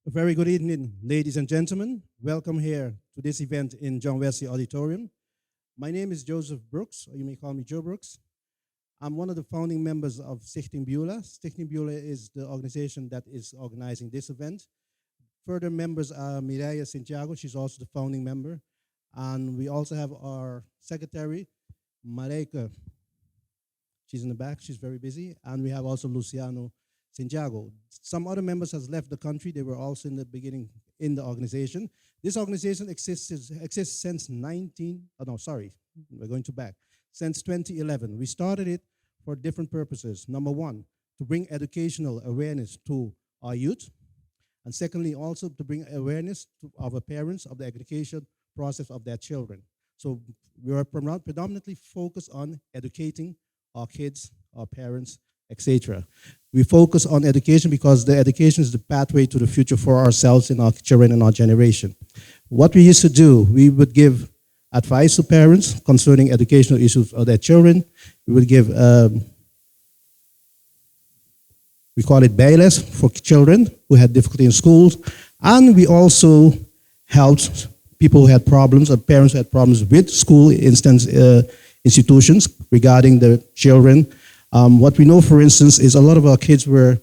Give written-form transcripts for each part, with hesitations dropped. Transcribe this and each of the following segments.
A very good evening, ladies and gentlemen. Welcome here to this event in John Wesley Auditorium. My name is Joseph Brooks, or you may call me Joe Brooks. I'm one of the founding members of Stichting BEULAH. Stichting BEULAH is the organization that is organizing this event. Further members are Mireille Sint Jago, she's also the founding member. And we also have our secretary, Mireille. She's in the back, she's very busy. And we have also Luciano Sint Jago. Some other members has left the country. They were also in the beginning in the organization. This organization exists since we're going to back. Since 2011. We started it for different purposes. Number one, to bring educational awareness to our youth. And secondly, also to bring awareness to our parents of the education process of their children. So we are predominantly focused on educating our kids, our parents, etc. We focus on education because the education is the pathway to the future for ourselves and our children and our generation. What we used to do, we would give advice to parents concerning educational issues of their children. We would give, we call it BEULAH for children who had difficulty in schools. And we also helped people who had problems, or parents who had problems with school institutions regarding the children. What we know, for instance, is a lot of our kids were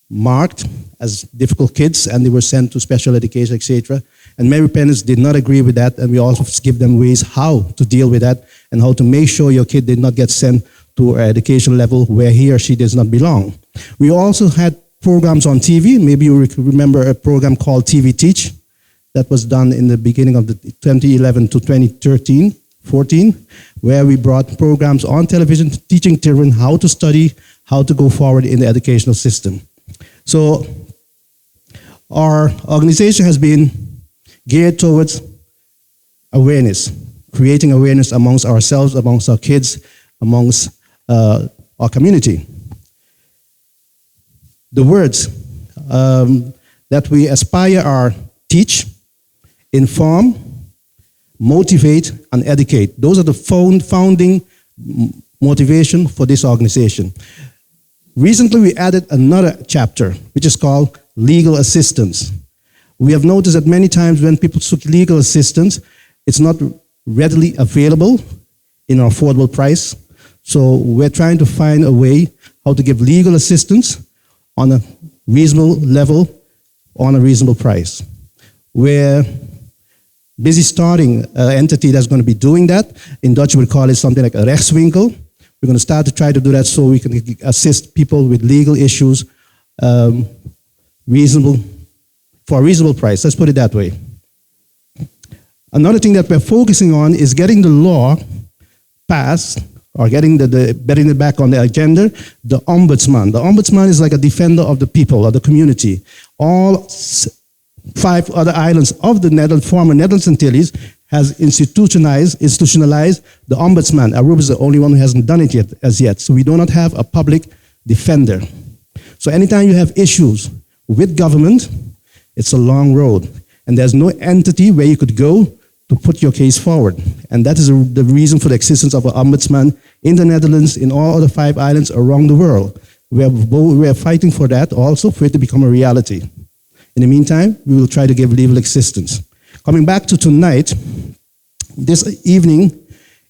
marked as difficult kids and they were sent to special education, etc. And many parents did not agree with that, and we also give them ways how to deal with that and how to make sure your kid did not get sent to an education level where he or she does not belong. We also had programs on TV. Maybe you remember a program called TV Teach that was done in the beginning of the 2011 to 2013. 14, where we brought programs on television teaching children how to study, how to go forward in the educational system. So our organization has been geared towards awareness, creating awareness amongst ourselves, amongst our kids, amongst our community. The words that we aspire are teach, inform, motivate, and educate. Those are the founding motivation for this organization. Recently, we added another chapter, which is called legal assistance. We have noticed that many times when people seek legal assistance, it's not readily available in an affordable price. So we're trying to find a way how to give legal assistance on a reasonable level, on a reasonable price. We're busy starting an entity that's going to be doing that. In Dutch, we call it something like a rechtswinkel. We're going to start to try to do that so we can assist people with legal issues for a reasonable price. Let's put it that way. Another thing that we're focusing on is getting the law passed, or getting getting it back on the agenda, the ombudsman. The ombudsman is like a defender of the people, of the community. All 5 other islands of the former Netherlands Antilles has institutionalized the ombudsman. Aruba is the only one who hasn't done it as yet. So we do not have a public defender. So anytime you have issues with government, it's a long road. And there's no entity where you could go to put your case forward. And that is the reason for the existence of an ombudsman in the Netherlands, in all other 5 islands around the world. We are fighting for that also, for it to become a reality. In the meantime, we will try to give legal assistance. Coming back to tonight, this evening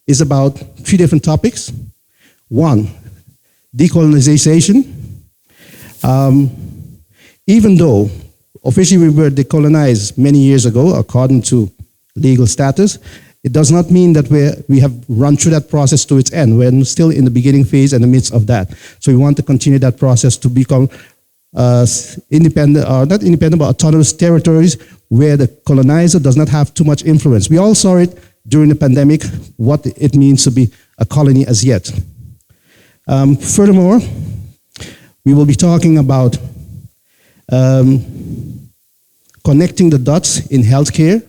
is about 3 different topics. 1, decolonization. Even though officially we were decolonized many years ago, according to legal status, it does not mean that we have run through that process to its end. We're still in the beginning phase and the midst of that. So we want to continue that process to become independent, or not independent, but autonomous territories where the colonizer does not have too much influence. We all saw it during the pandemic, what it means to be a colony as yet. Furthermore, we will be talking about connecting the dots in healthcare.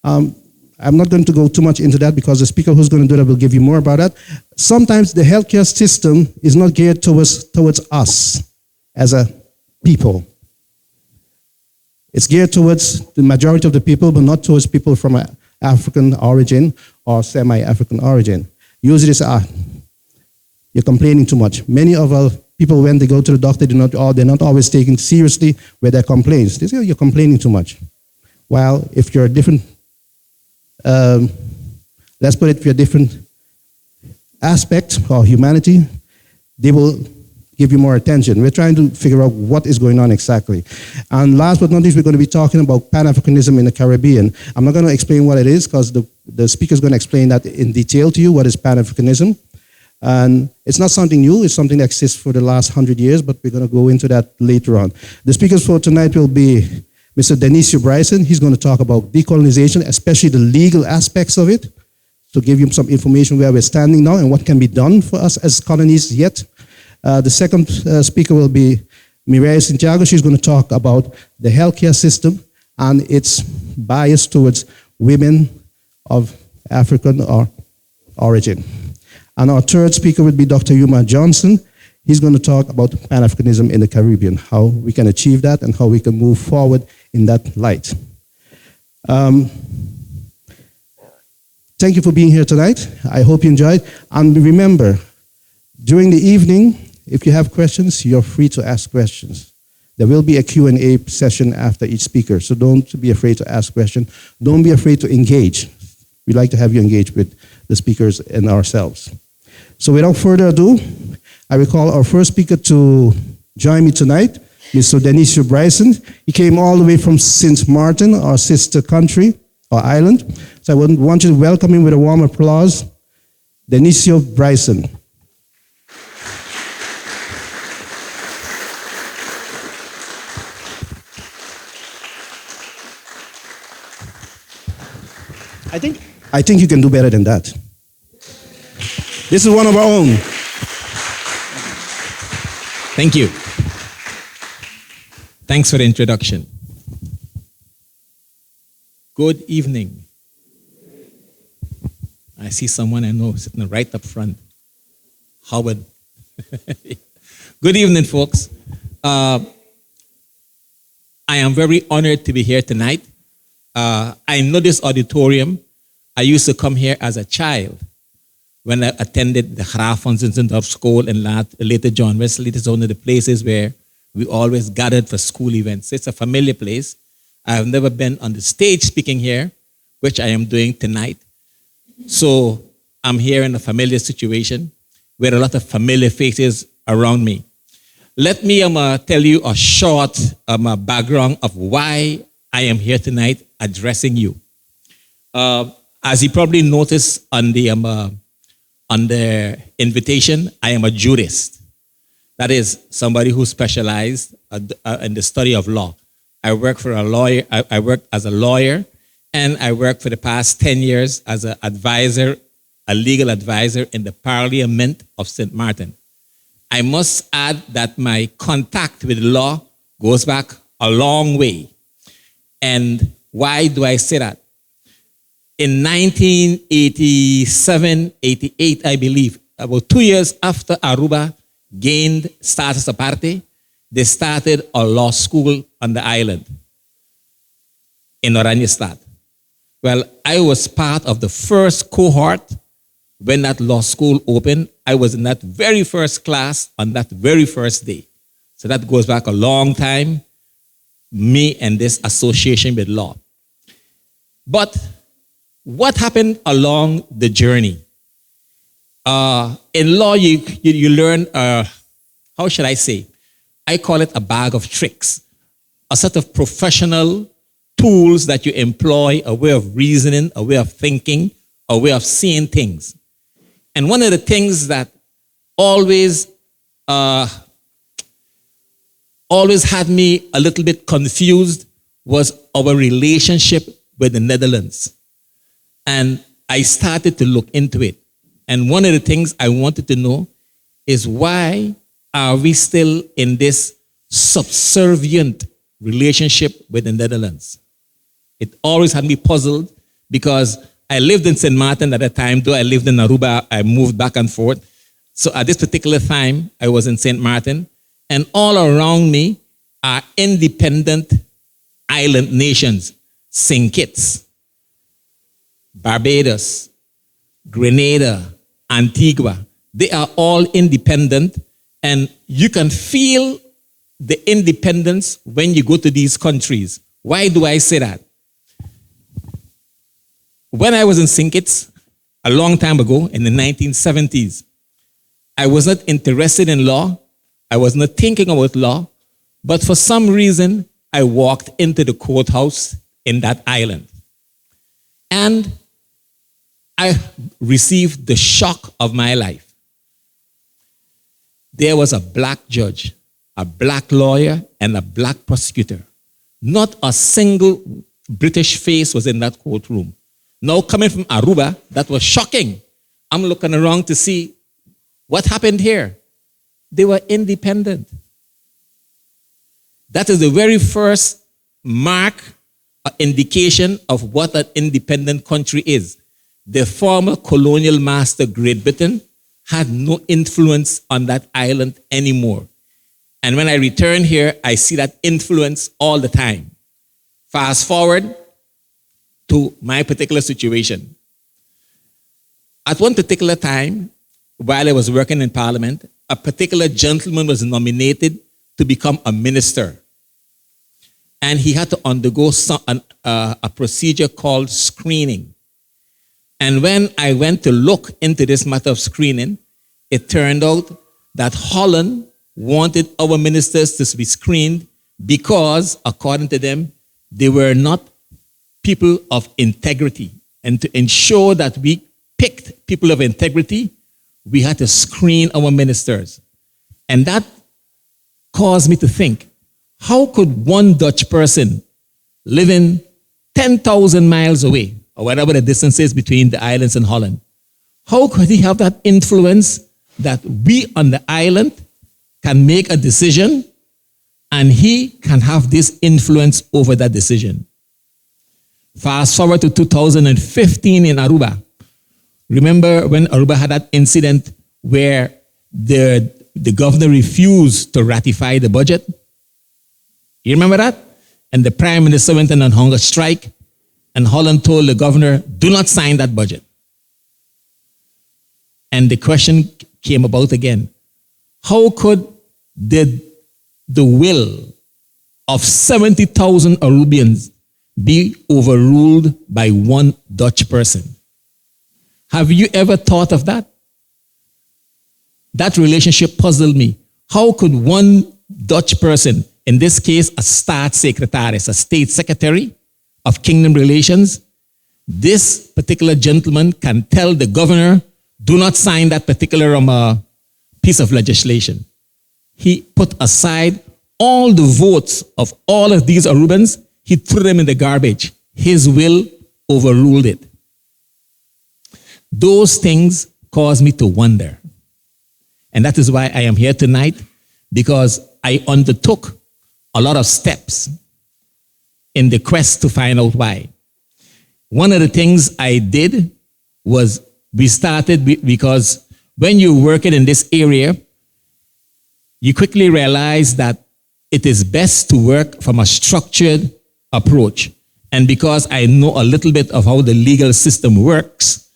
I'm not going to go too much into that because the speaker who's going to do that will give you more about that. Sometimes the healthcare system is not geared towards us as a people. It's geared towards the majority of the people, but not towards people from an African origin or semi-African origin. Usually it's, you're complaining too much. Many of our people, when they go to the doctor, they're not always taken seriously with their complaints. They say, oh, you're complaining too much. While if you're a different, let's put it, if you're a different aspect or humanity, they will give you more attention. We're trying to figure out what is going on exactly. And last but not least, we're going to be talking about Pan-Africanism in the Caribbean. I'm not going to explain what it is because the speaker is going to explain that in detail to you, what is Pan-Africanism. And it's not something new, it's something that exists for the last 100 years, but we're going to go into that later on. The speakers for tonight will be Mr. Denicio Brison. He's going to talk about decolonization, especially the legal aspects of it, to give you some information where we're standing now and what can be done for us as colonies yet. The second speaker will be Mireille Sint Jago. She's going to talk about the healthcare system and its bias towards women of African origin. And our third speaker would be Dr. Umar Johnson. He's going to talk about Pan-Africanism in the Caribbean, how we can achieve that and how we can move forward in that light. Thank you for being here tonight. I hope you enjoyed. And remember, during the evening, if you have questions, you're free to ask questions. There will be a Q&A session after each speaker, so don't be afraid to ask questions. Don't be afraid to engage. We'd like to have you engage with the speakers and ourselves. So without further ado, I will call our first speaker to join me tonight, Mr. Denicio Brison. He came all the way from St. Martin, our sister country, or island. So I would want you to welcome him with a warm applause. Denicio Brison. I think you can do better than that. This is one of our own. Thank you. Thanks for the introduction. Good evening. I see someone I know sitting right up front. Howard. Good evening, folks. I am very honored to be here tonight. I know this auditorium. I used to come here as a child when I attended the Graaf van Zinzendorf School and later John Wesley. This is one of the places where we always gathered for school events. It's a familiar place. I have never been on the stage speaking here, which I am doing tonight. So I'm here in a familiar situation with a lot of familiar faces around me. Let me tell you a short background of why I am here tonight addressing you. As you probably noticed on the invitation, I am a jurist. That is somebody who specialized in the study of law. I work for a lawyer. I worked as a lawyer, and I worked for the past 10 years as an advisor, a legal advisor in the Parliament of St. Martin. I must add that my contact with law goes back a long way. And why do I say that? In 1987, 88, I believe, about 2 years after Aruba gained status aparte, they started a law school on the island in Oranjestad. Well, I was part of the first cohort when that law school opened. I was in that very first class on that very first day. So that goes back a long time, me and this association with law. But what happened along the journey? In law, you learn, how should I say? I call it a bag of tricks, a set of professional tools that you employ, a way of reasoning, a way of thinking, a way of seeing things. And one of the things that always had me a little bit confused was our relationship with the Netherlands. And I started to look into it. And one of the things I wanted to know is why are we still in this subservient relationship with the Netherlands? It always had me puzzled because I lived in St. Martin at the time, though I lived in Aruba, I moved back and forth. So at this particular time, I was in St. Martin, and all around me are independent island nations, St. Kitts, Barbados, Grenada, Antigua. They are all independent, And you can feel the independence when you go to these countries. Why do I say that? When I was in St. Kitts, a long time ago, in the 1970s, I was not interested in law. I was not thinking about law. But for some reason, I walked into the courthouse in that island. And I received the shock of my life. There was a black judge, a black lawyer, and a black prosecutor. Not a single British face was in that courtroom. Now, coming from Aruba, that was shocking. I'm looking around to see what happened here. They were independent. That is the very first mark or indication of what an independent country is. The former colonial master, Great Britain, had no influence on that island anymore. And when I return here, I see that influence all the time. Fast forward to my particular situation. At one particular time, while I was working in Parliament, a particular gentleman was nominated to become a minister. And he had to undergo a procedure called screening. And when I went to look into this matter of screening, it turned out that Holland wanted our ministers to be screened because, according to them, they were not people of integrity. And to ensure that we picked people of integrity, we had to screen our ministers. And that caused me to think, how could one Dutch person living 10,000 miles away, or whatever the distance is between the islands and Holland, how could he have that influence that we on the island can make a decision and he can have this influence over that decision? Fast forward to 2015 in Aruba. Remember when Aruba had that incident where the governor refused to ratify the budget? You remember that? And the prime minister went on hunger strike, and Holland told the governor, do not sign that budget. And the question came about again. How could the will of 70,000 Arubians be overruled by one Dutch person? Have you ever thought of that? That relationship puzzled me. How could one Dutch person, in this case a staatssecretaris, a state secretary of kingdom relations, this particular gentleman can tell the governor, do not sign that particular piece of legislation. He put aside all the votes of all of these Arubans. He threw them in the garbage. His will overruled it. Those things caused me to wonder. And that is why I am here tonight, because I undertook a lot of steps in the quest to find out why. One of the things I did was we started because when you're working in this area, you quickly realize that it is best to work from a structured approach. And because I know a little bit of how the legal system works,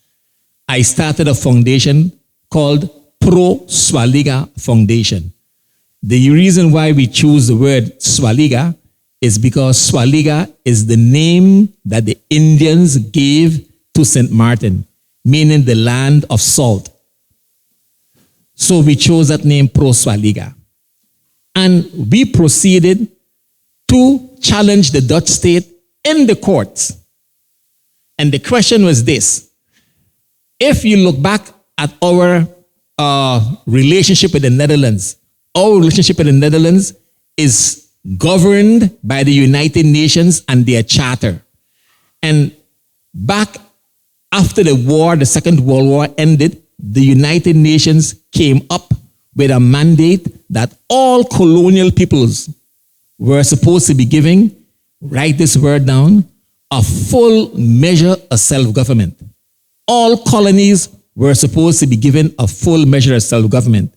I started a foundation called Pro Swaliga Foundation. The reason why we choose the word Swaliga is because Swaliga is the name that the Indians gave to St. Martin, meaning the land of salt. So we chose that name, Pro Swaliga. And we proceeded to challenge the Dutch state in the courts. And the question was this: if you look back at our relationship with the Netherlands, our relationship with the Netherlands is governed by the United Nations and their charter. And back after the war, the Second World War ended, the United Nations came up with a mandate that all colonial peoples were supposed to be giving, write this word down, a full measure of self-government. All colonies were supposed to be given a full measure of self-government.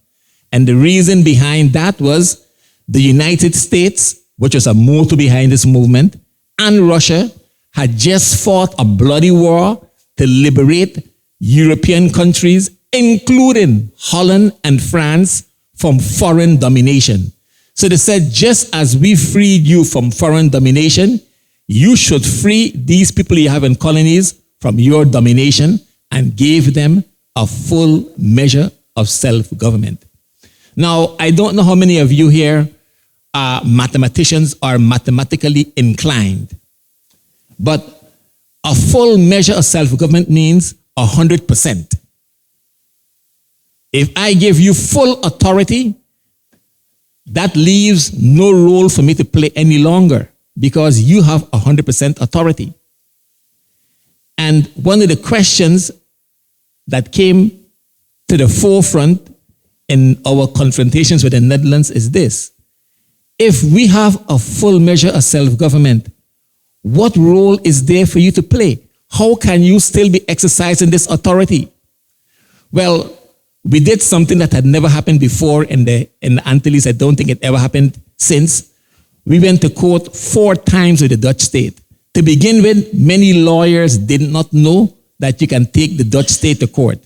And the reason behind that was the United States, which was a motor behind this movement, and Russia had just fought a bloody war to liberate European countries, including Holland and France, from foreign domination. So they said, just as we freed you from foreign domination, you should free these people you have in colonies from your domination, and gave them a full measure of self-government. Now, I don't know how many of you here are mathematicians or mathematically inclined, but a full measure of self-government means 100%. If I give you full authority, that leaves no role for me to play any longer because you have 100% authority. And one of the questions that came to the forefront in our confrontations with the Netherlands is this: if we have a full measure of self-government, what role is there for you to play? How can you still be exercising this authority? Well, we did something that had never happened before in the Antilles. I don't think it ever happened since. We went to court 4 times with the Dutch state. To begin with, many lawyers did not know that you can take the Dutch state to court.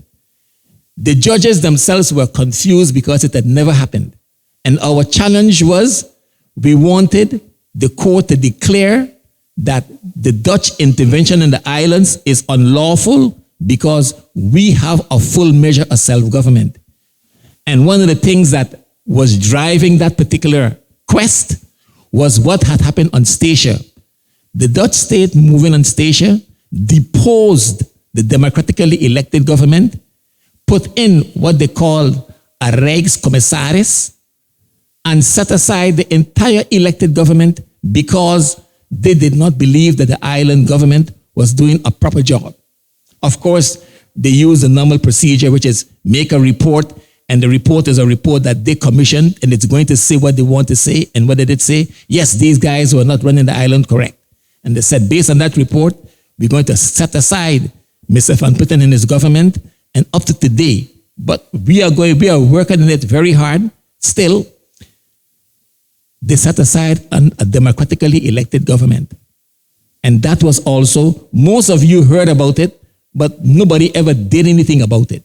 The judges themselves were confused because it had never happened. And our challenge was, we wanted the court to declare that the Dutch intervention in the islands is unlawful because we have a full measure of self-government. And one of the things that was driving that particular quest was what had happened on Statia. The Dutch state moving on Statia deposed the democratically elected government, put in what they called a Rijkscommissaris, and set aside the entire elected government because they did not believe that the island government was doing a proper job. Of course, they use the normal procedure, which is make a report, and the report is a report that they commissioned, and it's going to say what they want to say. And what did it say? Yes, these guys were not running the island correct. And they said, based on that report, we're going to set aside Mr. Van Putten and his government, and up to today. But we are working on it very hard. Still, they set aside a democratically elected government. And that was also, most of you heard about it, but nobody ever did anything about it.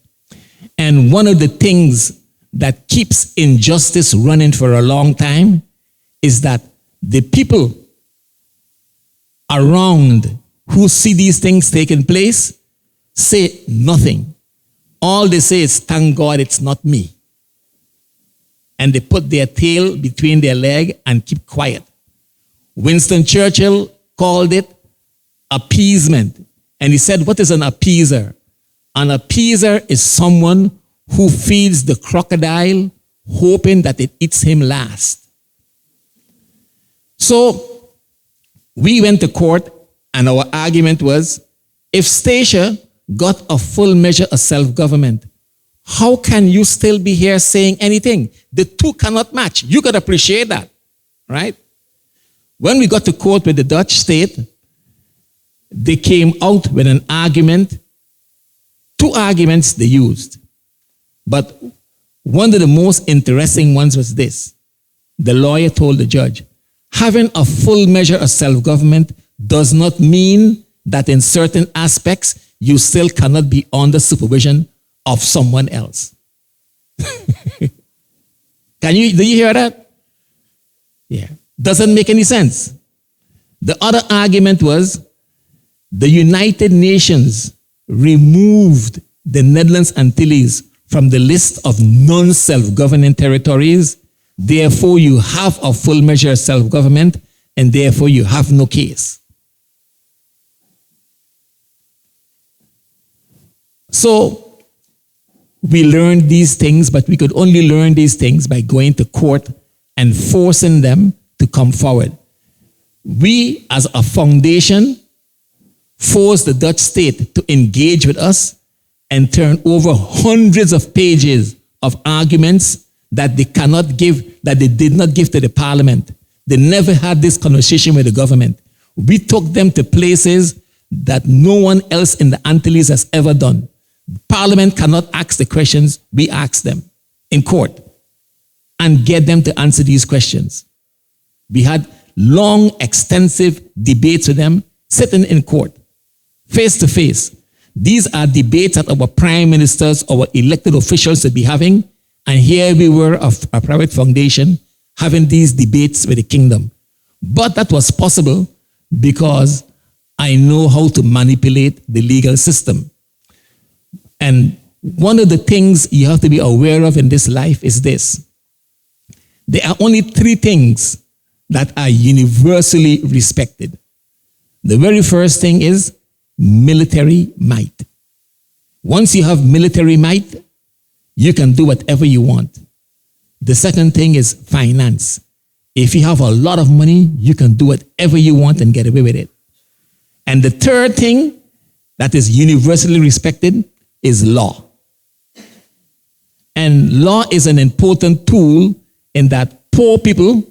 And one of the things that keeps injustice running for a long time is that the people around who see these things taking place say nothing. All they say is, thank God it's not me. And they put their tail between their leg and keep quiet. Winston Churchill called it appeasement. And he said, what is an appeaser? An appeaser is someone who feeds the crocodile hoping that it eats him last. So we went to court and our argument was, if Statia got a full measure of self-government, how can you still be here saying anything? The two cannot match. You could appreciate that, right? When we got to court with the Dutch state, they came out with an argument, 2 arguments they used. But one of the most interesting ones was this. The lawyer told the judge, having a full measure of self-government does not mean that in certain aspects you still cannot be under supervision of someone else. Do you hear that? Yeah. Doesn't make any sense. The other argument was the United Nations removed the Netherlands Antilles from the list of non-self-governing territories. Therefore, you have a full measure of self-government, and therefore you have no case. So we learned these things, but we could only learn these things by going to court and forcing them to come forward. We, as a foundation, forced the Dutch state to engage with us and turn over hundreds of pages of arguments that they cannot give, that they did not give to the parliament. They never had this conversation with the government. We took them to places that no one else in the Antilles has ever done. Parliament cannot ask the questions we ask them in court and get them to answer these questions. We had long, extensive debates with them sitting in court, face to face. These are debates that our prime ministers, our elected officials should be having, And here we were, a private foundation, having these debates with the kingdom. But that was possible because I know how to manipulate the legal system. And one of the things you have to be aware of in this life is this. There are only three things that are universally respected. The very first thing is military might. Once you have military might, you can do whatever you want. The second thing is finance. If you have a lot of money, you can do whatever you want and get away with it. And the third thing that is universally respected is law. And law is an important tool in that poor people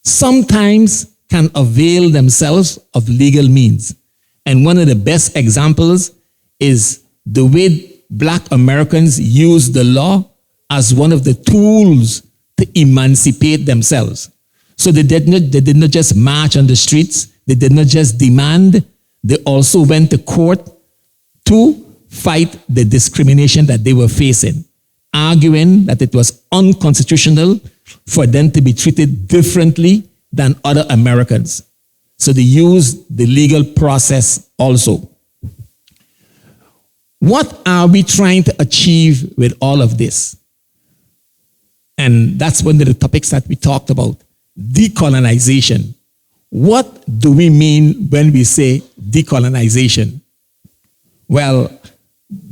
sometimes can avail themselves of legal means. And one of the best examples is the way Black Americans use the law as one of the tools to emancipate themselves. So they did not just march on the streets, they did not just demand, they also went to court to fight the discrimination that they were facing, arguing that it was unconstitutional for them to be treated differently than other Americans. So they used the legal process also. What are we trying to achieve with all of this? And that's one of the topics that we talked about, decolonization. What do we mean when we say decolonization? Well,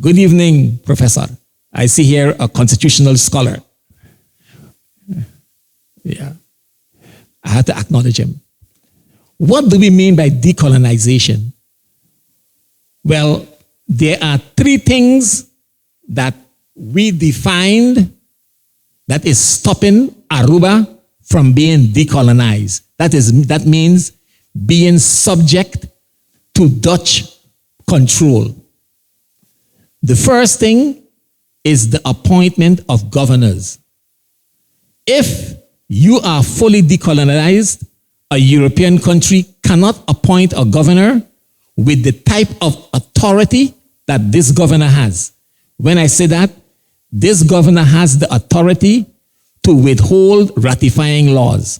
good evening, Professor. I see here a constitutional scholar. Yeah, I had to acknowledge him. What do we mean by decolonization? Well, there are three things that we defined that is stopping Aruba from being decolonized. That means being subject to Dutch control. The first thing is the appointment of governors. If you are fully decolonized, a European country cannot appoint a governor with the type of authority that this governor has. When I say that, this governor has the authority to withhold ratifying laws.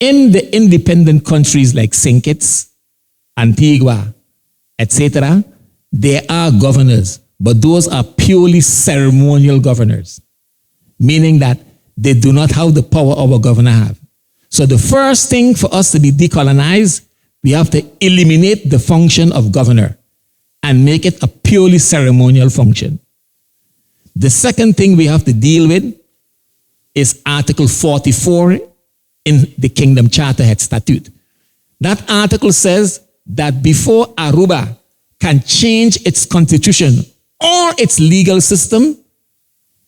In the independent countries like St. Kitts, Antigua, etc., there are governors, but those are purely ceremonial governors, meaning that they do not have the power our governor have. So the first thing for us to be decolonized, we have to eliminate the function of governor and make it a purely ceremonial function. The second thing we have to deal with is Article 44 in the Kingdom Charterhead Statute. That article says that before Aruba can change its constitution or its legal system,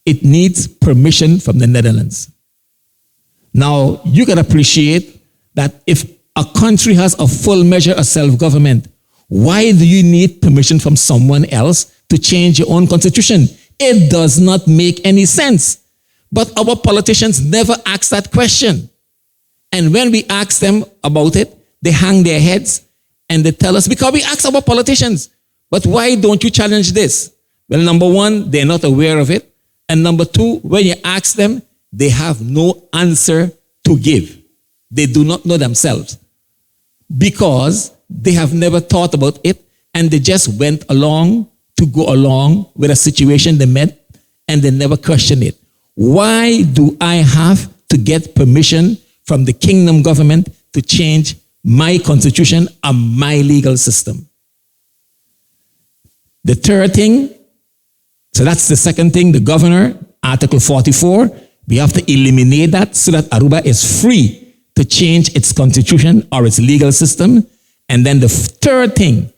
it needs permission from the Netherlands. Now, you can appreciate that if a country has a full measure of self-government, why do you need permission from someone else to change your own constitution? It does not make any sense. But our politicians never ask that question. And when we ask them about it, they hang their heads and they tell us, because we ask our politicians, but why don't you challenge this? Well, number one, they're not aware of it. And number two, when you ask them, they have no answer to give. They do not know themselves because they have never thought about it and they just went along to go along with a situation they met and they never questioned it. Why do I have to get permission from the kingdom government to change my constitution and my legal system? The third thing, so that's the second thing, the governor, Article 44, we have to eliminate that so that Aruba is free to change its constitution or its legal system. And then the third thing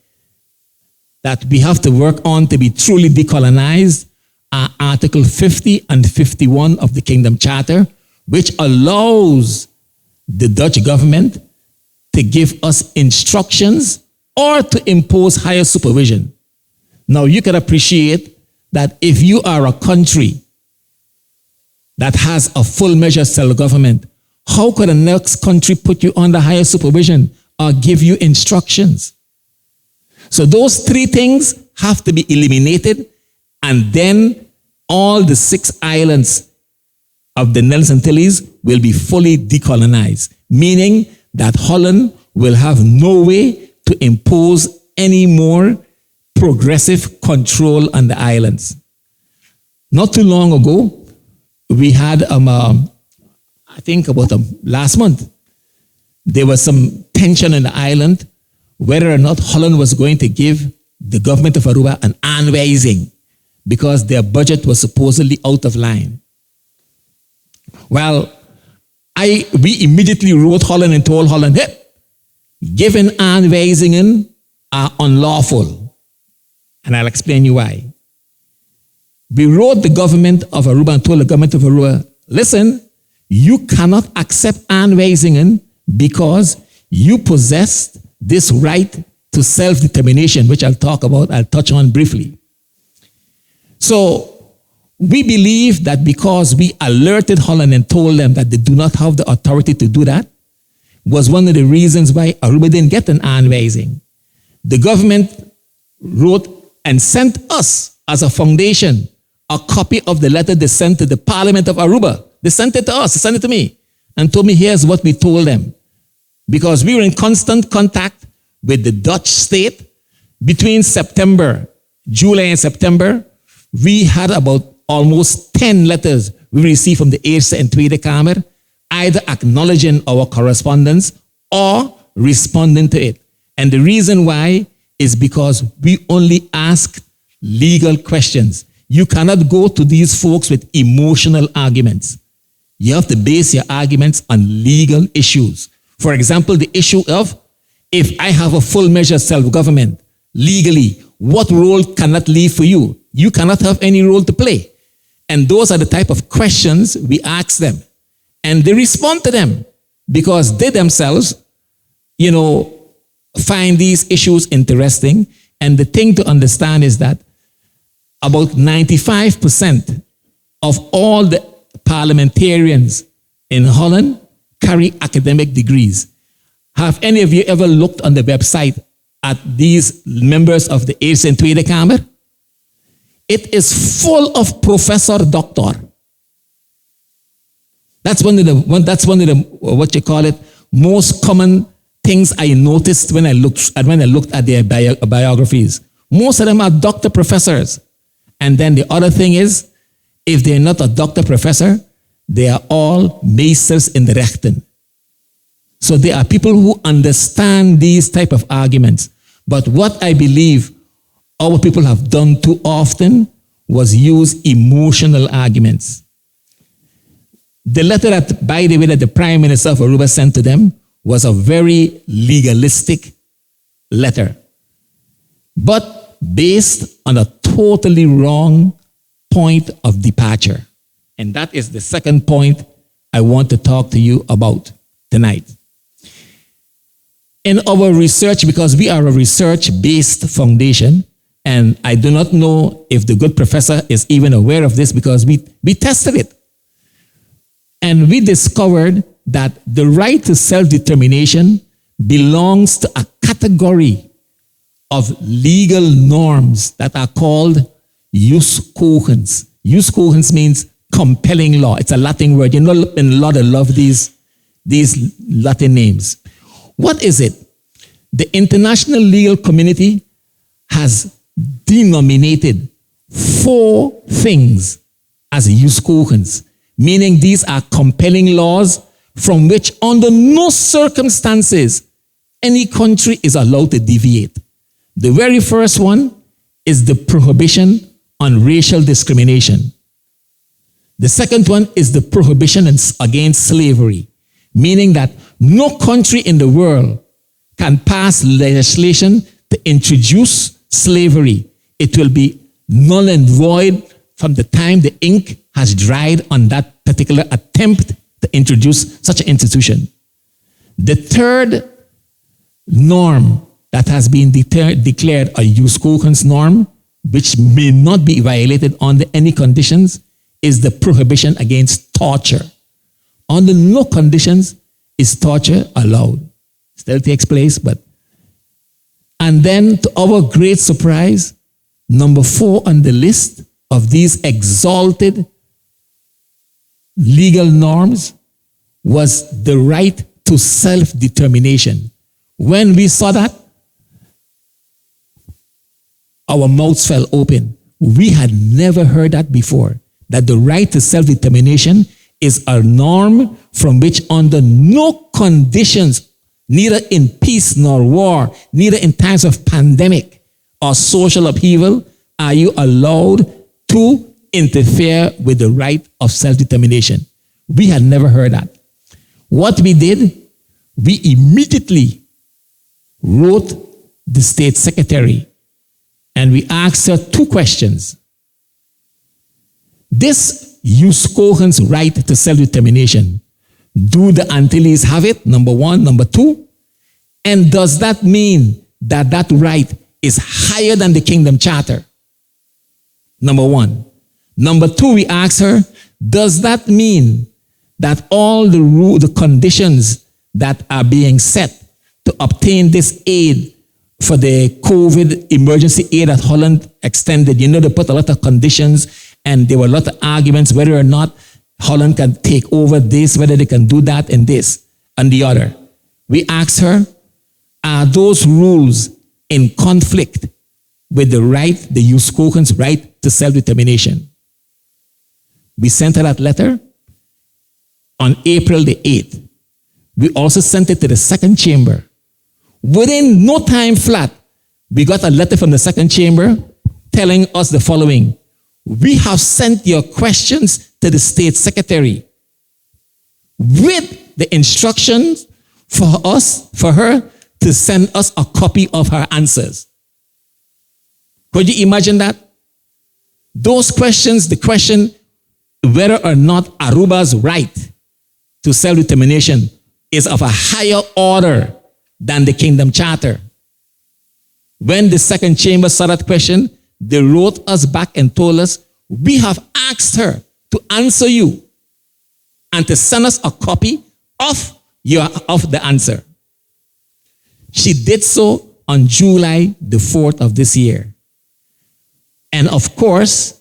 that we have to work on to be truly decolonized are Article 50 and 51 of the Kingdom Charter, which allows the Dutch government to give us instructions or to impose higher supervision. Now, you can appreciate that if you are a country that has a full measure of self-government, how could the next country put you under higher supervision or give you instructions? So those three things have to be eliminated, and then all the 6 islands of the Nelson Antilles will be fully decolonized, meaning that Holland will have no way to impose any more progressive control on the islands. Not too long ago, we had, I think about last month, there was some tension in the island whether or not Holland was going to give the government of Aruba an aanwijzing because their budget was supposedly out of line. Well, we immediately wrote Holland and told Holland, hey, giving aanwijzingen are unlawful. And I'll explain you why. We wrote the government of Aruba and told the government of Aruba, listen, you cannot accept aanwijzingen because you possess this right to self-determination, which I'll touch on briefly. So we believe that because we alerted Holland and told them that they do not have the authority to do that, was one of the reasons why Aruba didn't get an aanwijzing. The government wrote and sent us as a foundation a copy of the letter they sent to the Parliament of Aruba. They sent it to us, they sent it to me, and told me here's what we told them. Because we were in constant contact with the Dutch state between July and September, we had about almost 10 letters we received from the Eerste and Tweede Kamer, either acknowledging our correspondence or responding to it. And the reason why is because we only ask legal questions. You cannot go to these folks with emotional arguments. You have to base your arguments on legal issues. For example, the issue of, if I have a full measure self-government, legally, what role can that leave for you? You cannot have any role to play. And those are the type of questions we ask them. And they respond to them because they themselves, find these issues interesting. And the thing to understand is that about 95% of all the parliamentarians in Holland carry academic degrees. Have any of you ever looked on the website at these members of the Eerste and Tweede Kamer? It is full of professor, doctor. That's one of the most common things I noticed when I looked at their biographies. Most of them are doctor professors. And then the other thing is, if they're not a doctor professor, they are all meesters in de rechten. So there are people who understand these type of arguments. But what I believe our people have done too often was use emotional arguments. The letter that, by the way, that the Prime Minister of Aruba sent to them was a very legalistic letter, but based on a totally wrong point of departure. And that is the second point I want to talk to you about tonight. In our research, because we are a research-based foundation, and I do not know if the good professor is even aware of this because we tested it. And we discovered that the right to self-determination belongs to a category of legal norms that are called jus cogens. Jus cogens means compelling law. It's a Latin word. In law, they love these Latin names. What is it? The international legal community has denominated 4 things as jus cogens, meaning these are compelling laws from which under no circumstances any country is allowed to deviate. The very first one is the prohibition on racial discrimination. The second one is the prohibition against slavery, meaning that no country in the world can pass legislation to introduce slavery. It will be null and void from the time the ink has dried on that particular attempt to introduce such an institution. The third norm that has been declared a jus cogens norm, which may not be violated under any conditions, is the prohibition against torture. Under no conditions is torture allowed. Still takes place, but... And then, to our great surprise, number 4 on the list of these exalted legal norms was the right to self-determination. When we saw that, our mouths fell open. We had never heard that before, that the right to self-determination is a norm from which under no conditions, neither in peace nor war, neither in times of pandemic or social upheaval, are you allowed to interfere with the right of self-determination. We had never heard that. What we did, we immediately wrote the state secretary and we asked her two questions. This Uskogen's right to self-determination, do the Antilles have it? Number one. Number two, and does that mean that that right is higher than the Kingdom Charter? Number one. Number two, we asked her, does that mean that all the conditions that are being set to obtain this aid for the COVID emergency aid that Holland extended, you know, they put a lot of conditions and there were a lot of arguments whether or not Holland can take over this, whether they can do that and this and the other. We asked her, are those rules in conflict with the right, the Uskogen's right to self-determination? We sent her that letter on April the 8th. We also sent it to the second chamber. Within no time flat, we got a letter from the second chamber telling us the following: we have sent your questions to the state secretary with the instructions for her to send us a copy of her answers. Could you imagine that? Those questions, the question whether or not Aruba's right to self-determination is of a higher order than the Kingdom Charter. When the second chamber saw that question, they wrote us back and told us, we have asked her to answer you and to send us a copy of the answer. She did so on July the 4th of this year. And of course,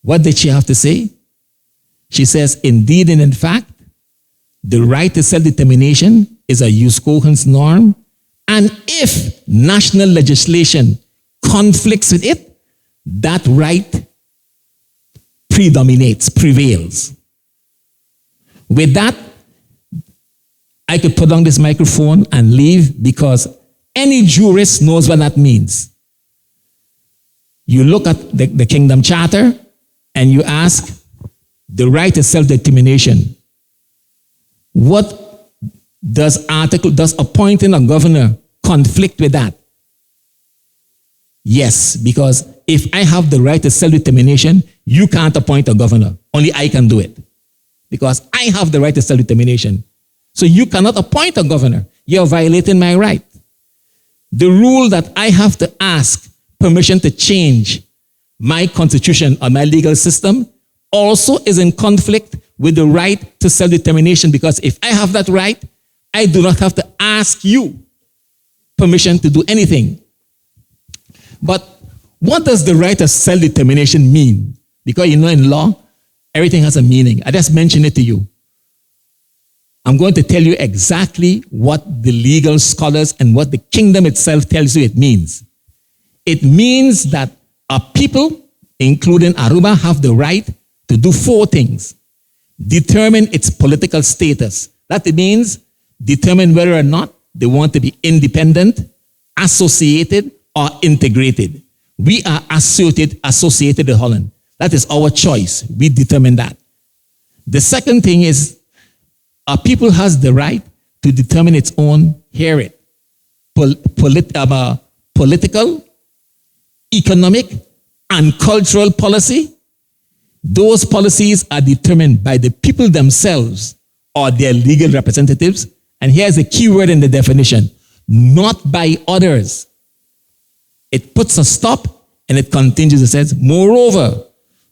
what did she have to say? She says, indeed and in fact, the right to self-determination is a Uskogen's norm, and if national legislation conflicts with it, that right prevails. With that, I could put on this microphone and leave because any jurist knows what that means. You look at the Kingdom Charter and you ask the right to self-determination. What does appointing a governor conflict with that? Yes, because if I have the right to self-determination, you can't appoint a governor. Only I can do it. Because I have the right to self-determination. So you cannot appoint a governor. You're violating my right. The rule that I have to ask permission to change my constitution or my legal system also is in conflict with the right to self-determination, because if I have that right, I do not have to ask you permission to do anything. But what does the right of self-determination mean? Because you know in law, everything has a meaning. I just mentioned it to you. I'm going to tell you exactly what the legal scholars and what the kingdom itself tells you it means. It means that a people, including Aruba, have the right to do four things. Determine its political status. That means determine whether or not they want to be independent, associated, or integrated. We are associated with Holland. That is our choice. We determine that. The second thing is a people has the right to determine its own, hear it, political, economic, and cultural policy. Those policies are determined by the people themselves or their legal representatives. And here's the key word in the definition: not by others. It puts a stop and it continues. It says, moreover,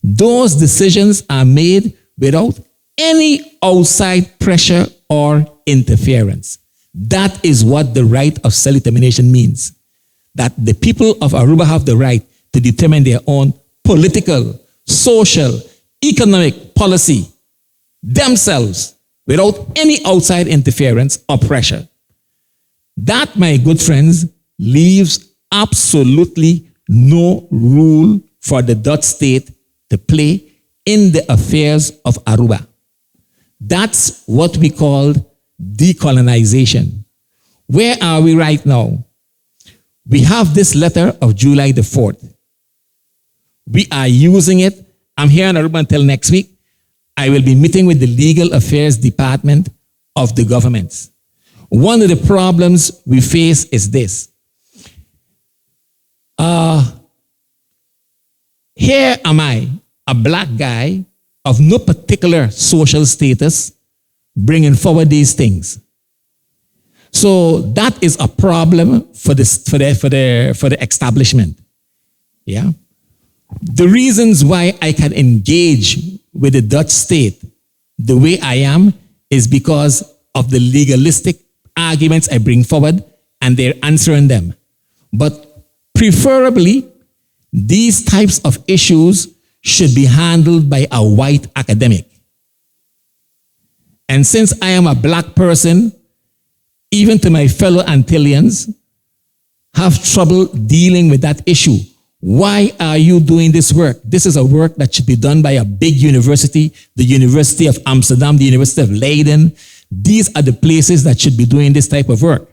those decisions are made without any outside pressure or interference. That is what the right of self-determination means. That the people of Aruba have the right to determine their own political, social, economic policy themselves without any outside interference or pressure. That, my good friends, leaves absolutely no role for the Dutch state to play in the affairs of Aruba. That's what we call decolonization. Where are we right now? We have this letter of July the 4th. We are using it. I'm here in Aruba until next week. I will be meeting with the Legal Affairs Department of the governments. One of the problems we face is this. Here am I, a black guy of no particular social status, bringing forward these things. So that is a problem for the establishment. Yeah. The reasons why I can engage with the Dutch state the way I am is because of the legalistic arguments I bring forward and they're answering them. But preferably, these types of issues should be handled by a white academic. And since I am a black person, even to my fellow Antillians, have trouble dealing with that issue. Why are you doing this work? This is a work that should be done by a big university, the University of Amsterdam, the University of Leiden. These are the places that should be doing this type of work.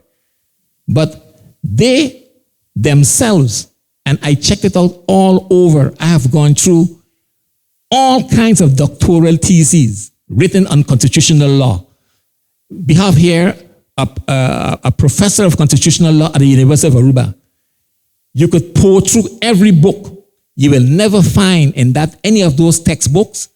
But they themselves, and I checked it out all over, I have gone through all kinds of doctoral theses written on constitutional law. We have here a professor of constitutional law at the University of Aruba. You could pour through every book. You will never find in that any of those textbooks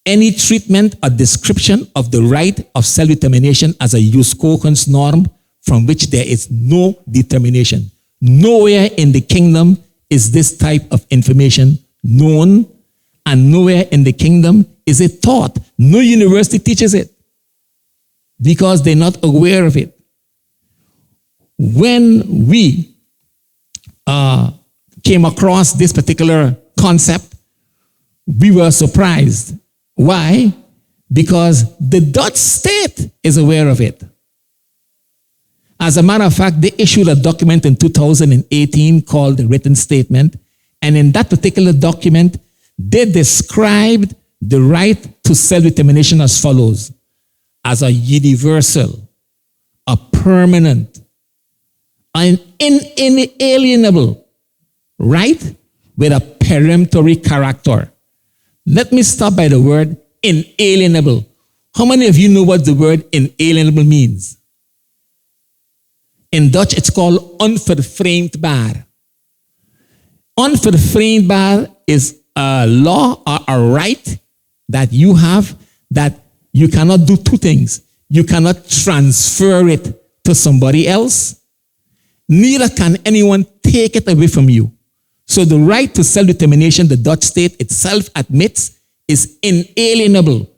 any treatment or description of the right of self-determination as a jus cogens norm from which there is no determination. Nowhere in the kingdom is this type of information known, and nowhere in the kingdom is it taught. No university teaches it because they're not aware of it. When we came across this particular concept, we were surprised. Why? Because the Dutch state is aware of it. As a matter of fact, they issued a document in 2018 called the Written Statement, and in that particular document, they described the right to self-determination as follows: as a universal, a permanent, an inalienable right with a peremptory character. Let me stop by the word inalienable. How many of you know what the word inalienable means? In Dutch, it's called onvervreemdbaar. Onvervreemdbaar is a law or a right that you have that you cannot do two things. You cannot transfer it to somebody else. Neither can anyone take it away from you. So the right to self-determination, the Dutch state itself admits, is inalienable.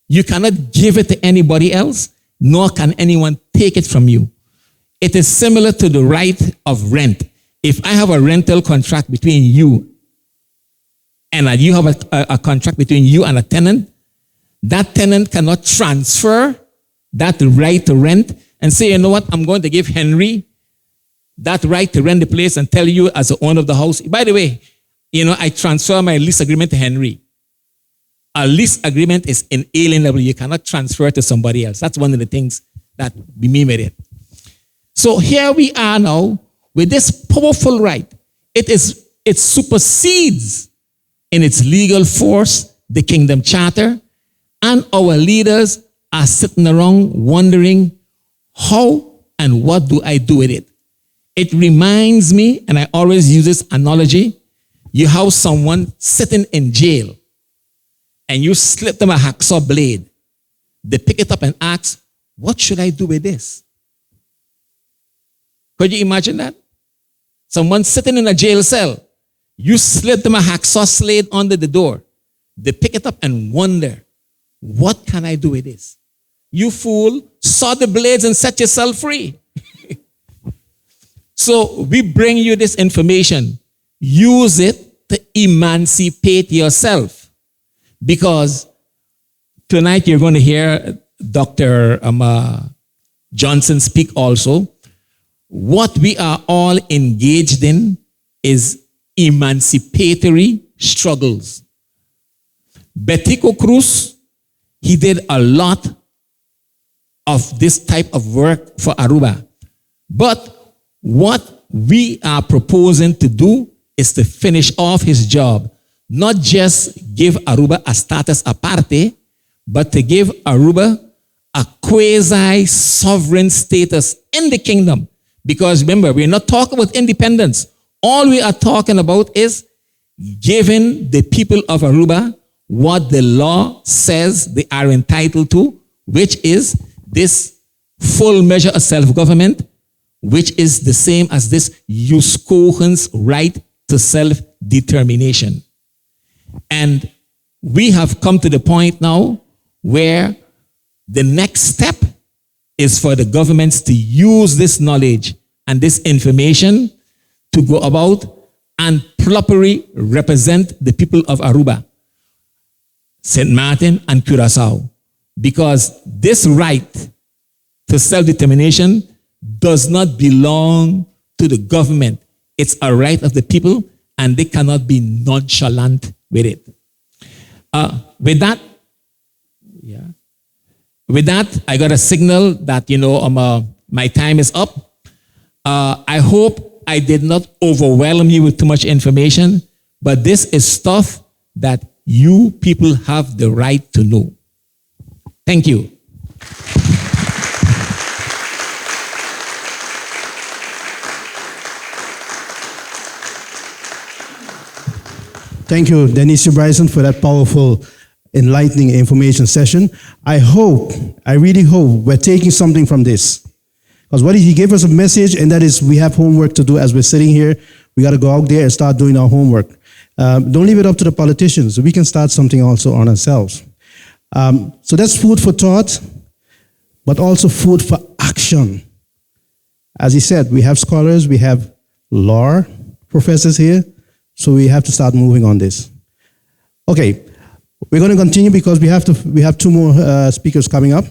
You cannot give it to anybody else, nor can anyone take it from you. It is similar to the right of rent. If I have a rental contract between you and you have a contract between you and a tenant, that tenant cannot transfer that right to rent and say, you know what, I'm going to give Henry that right to rent the place and tell you as the owner of the house, by the way, I transfer my lease agreement to Henry. A lease agreement is inalienable. You cannot transfer it to somebody else. That's one of the things that we mean with it. So here we are now with this powerful right. It supersedes in its legal force the Kingdom Charter, and our leaders are sitting around wondering, how and what do I do with it? It reminds me, and I always use this analogy, you have someone sitting in jail and you slip them a hacksaw blade. They pick it up and ask, what should I do with this? Could you imagine that? Someone sitting in a jail cell, you slip them a hacksaw blade under the door. They pick it up and wonder, what can I do with this? You fool, saw the blades and set yourself free. So we bring you this information. Use it to emancipate yourself. Because tonight you're going to hear Dr. Johnson speak also. What we are all engaged in is emancipatory struggles. Betico Cruz, he did a lot of this type of work for Aruba. But what we are proposing to do is to finish off his job. Not just give Aruba a status aparte, but to give Aruba a quasi-sovereign status in the kingdom. Because remember, we're not talking about independence. All we are talking about is giving the people of Aruba what the law says they are entitled to, which is this full measure of self-government, which is the same as this Yuskogen's right to self-determination. And we have come to the point now where the next step is for the governments to use this knowledge and this information to go about and properly represent the people of Aruba, St. Martin, and Curaçao. Because this right to self-determination does not belong to the government. It's a right of the people, and they cannot be nonchalant with it. With that, I got a signal that, my time is up. I hope I did not overwhelm you with too much information, but this is stuff that you people have the right to know. Thank you. Thank you, Denicio Brison, for that powerful, enlightening information session. I really hope we're taking something from this. Because he gave us a message, and that is we have homework to do as we're sitting here. We got to go out there and start doing our homework. Don't leave it up to the politicians. We can start something also on ourselves. So that's food for thought, but also food for action. As he said, we have scholars, we have law professors here, so we have to start moving on this. Okay, we're going to continue because we have two more speakers coming up.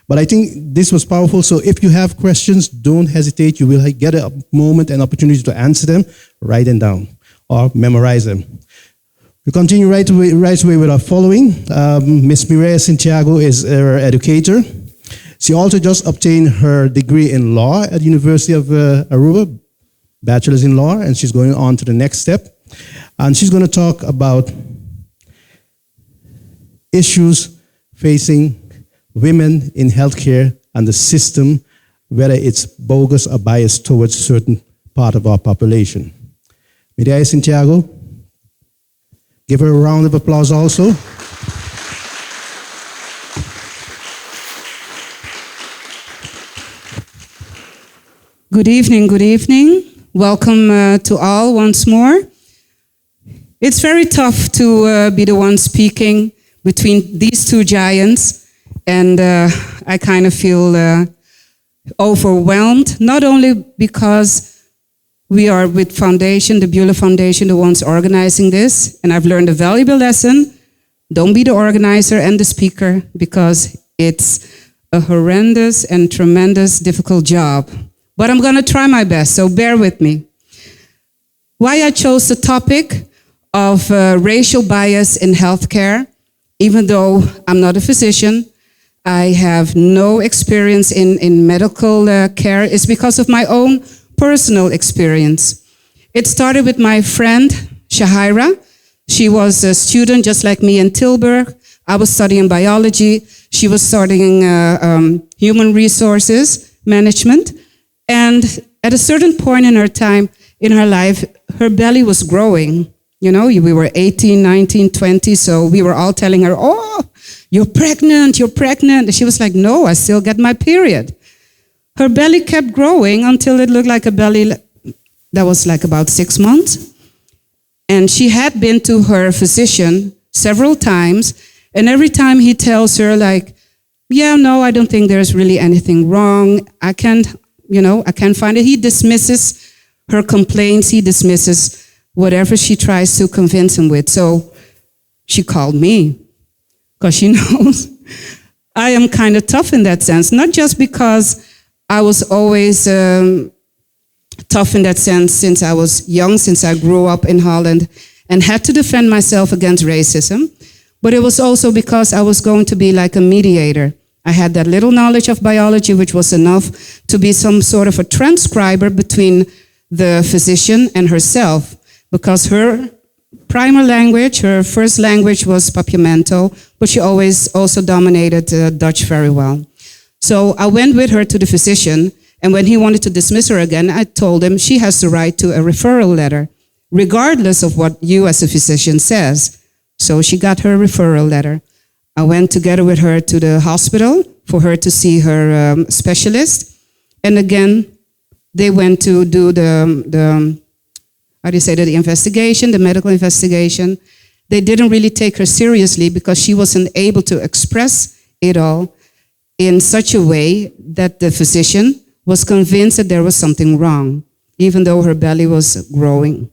But I think this was powerful, so if you have questions, don't hesitate. You will get a moment and opportunity to answer them. Write them down or memorize them. We continue right away with our following. Miss Mireille Sint Jago is our educator. She also just obtained her degree in law at the University of Aruba, bachelor's in law, and she's going on to the next step. And she's going to talk about issues facing women in healthcare and the system, whether it's bogus or biased towards a certain part of our population. Mireille Sint Jago, give her a round of applause also. Good evening, good evening. Welcome to all once more. It's very tough to be the one speaking between these two giants. And I kind of feel overwhelmed, not only because we are with Foundation, the BEULAH Foundation, the ones organizing this, and I've learned a valuable lesson. Don't be the organizer and the speaker, because it's a horrendous and tremendous difficult job. But I'm going to try my best, so bear with me. Why I chose the topic of racial bias in healthcare, even though I'm not a physician, I have no experience in medical care, is because of my own personal experience. It started with my friend, Shahira. She was a student just like me in Tilburg. I was studying biology. She was studying human resources management. And at a certain point in her time, in her life, her belly was growing. You know, we were 18, 19, 20, so we were all telling her, oh, you're pregnant, you're pregnant. And she was like, no, I still get my period. Her belly kept growing until it looked like a belly that was like about 6 months. And she had been to her physician several times, and every time he tells her like, yeah, no, I don't think there's really anything wrong. I can't find it. He dismisses her complaints. He dismisses whatever she tries to convince him with. So she called me because she knows I am kind of tough in that sense, not just because I was always tough in that sense since I was young, since I grew up in Holland and had to defend myself against racism, but it was also because I was going to be like a mediator. I had that little knowledge of biology, which was enough to be some sort of a transcriber between the physician and herself, because her primer language, her first language was Papiamento, but she always also dominated Dutch very well. So I went with her to the physician, and when he wanted to dismiss her again, I told him she has the right to a referral letter, regardless of what you as a physician says. So she got her referral letter. I went together with her to the hospital for her to see her specialist. And again, they went to do the how do you say that, the investigation, the medical investigation. They didn't really take her seriously because she wasn't able to express it all in such a way that the physician was convinced that there was something wrong, even though her belly was growing.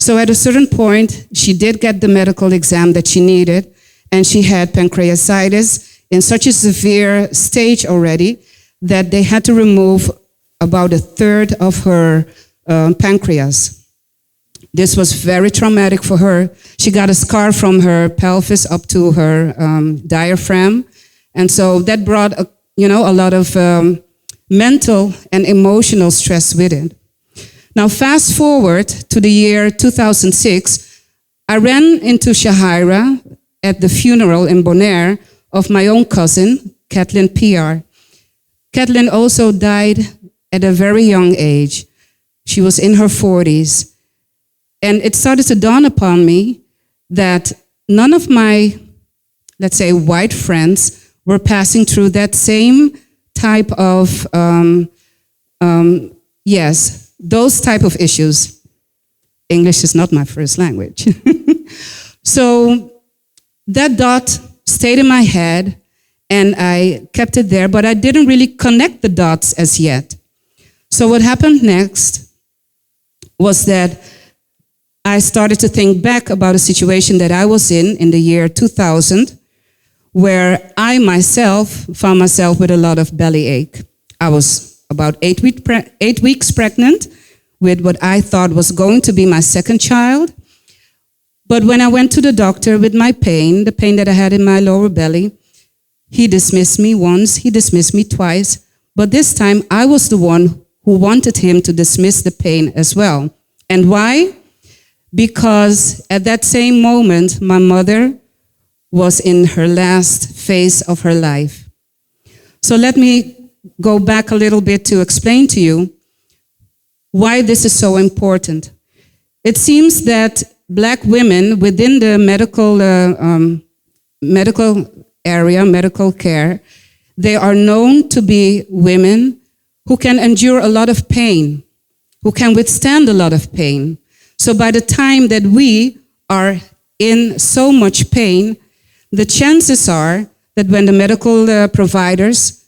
So at a certain point, she did get the medical exam that she needed, and she had pancreatitis in such a severe stage already that they had to remove about a third of her pancreas. This was very traumatic for her. She got a scar from her pelvis up to her diaphragm, and so that brought a lot of mental and emotional stress with it. Now, fast forward to the year 2006, I ran into Shahira at the funeral in Bonaire of my own cousin, Kathleen PR. Kathleen also died at a very young age. She was in her 40s. And it started to dawn upon me that none of my, let's say, white friends were passing through that same type of, those type of issues. English is not my first language. So that dot stayed in my head, and I kept it there, but I didn't really connect the dots as yet. So what happened next was that I started to think back about a situation that I was in the year 2000, where I myself found myself with a lot of bellyache. I was about 8 weeks pregnant with what I thought was going to be my second child. But when I went to the doctor with my pain, the pain that I had in my lower belly, he dismissed me once, he dismissed me twice, but this time I was the one who wanted him to dismiss the pain as well. And why? Because at that same moment, my mother was in her last phase of her life. So let me go back a little bit to explain to you why this is so important. It seems that Black women within the medical area, medical care, they are known to be women who can endure a lot of pain, who can withstand a lot of pain. So by the time that we are in so much pain, the chances are that when the medical providers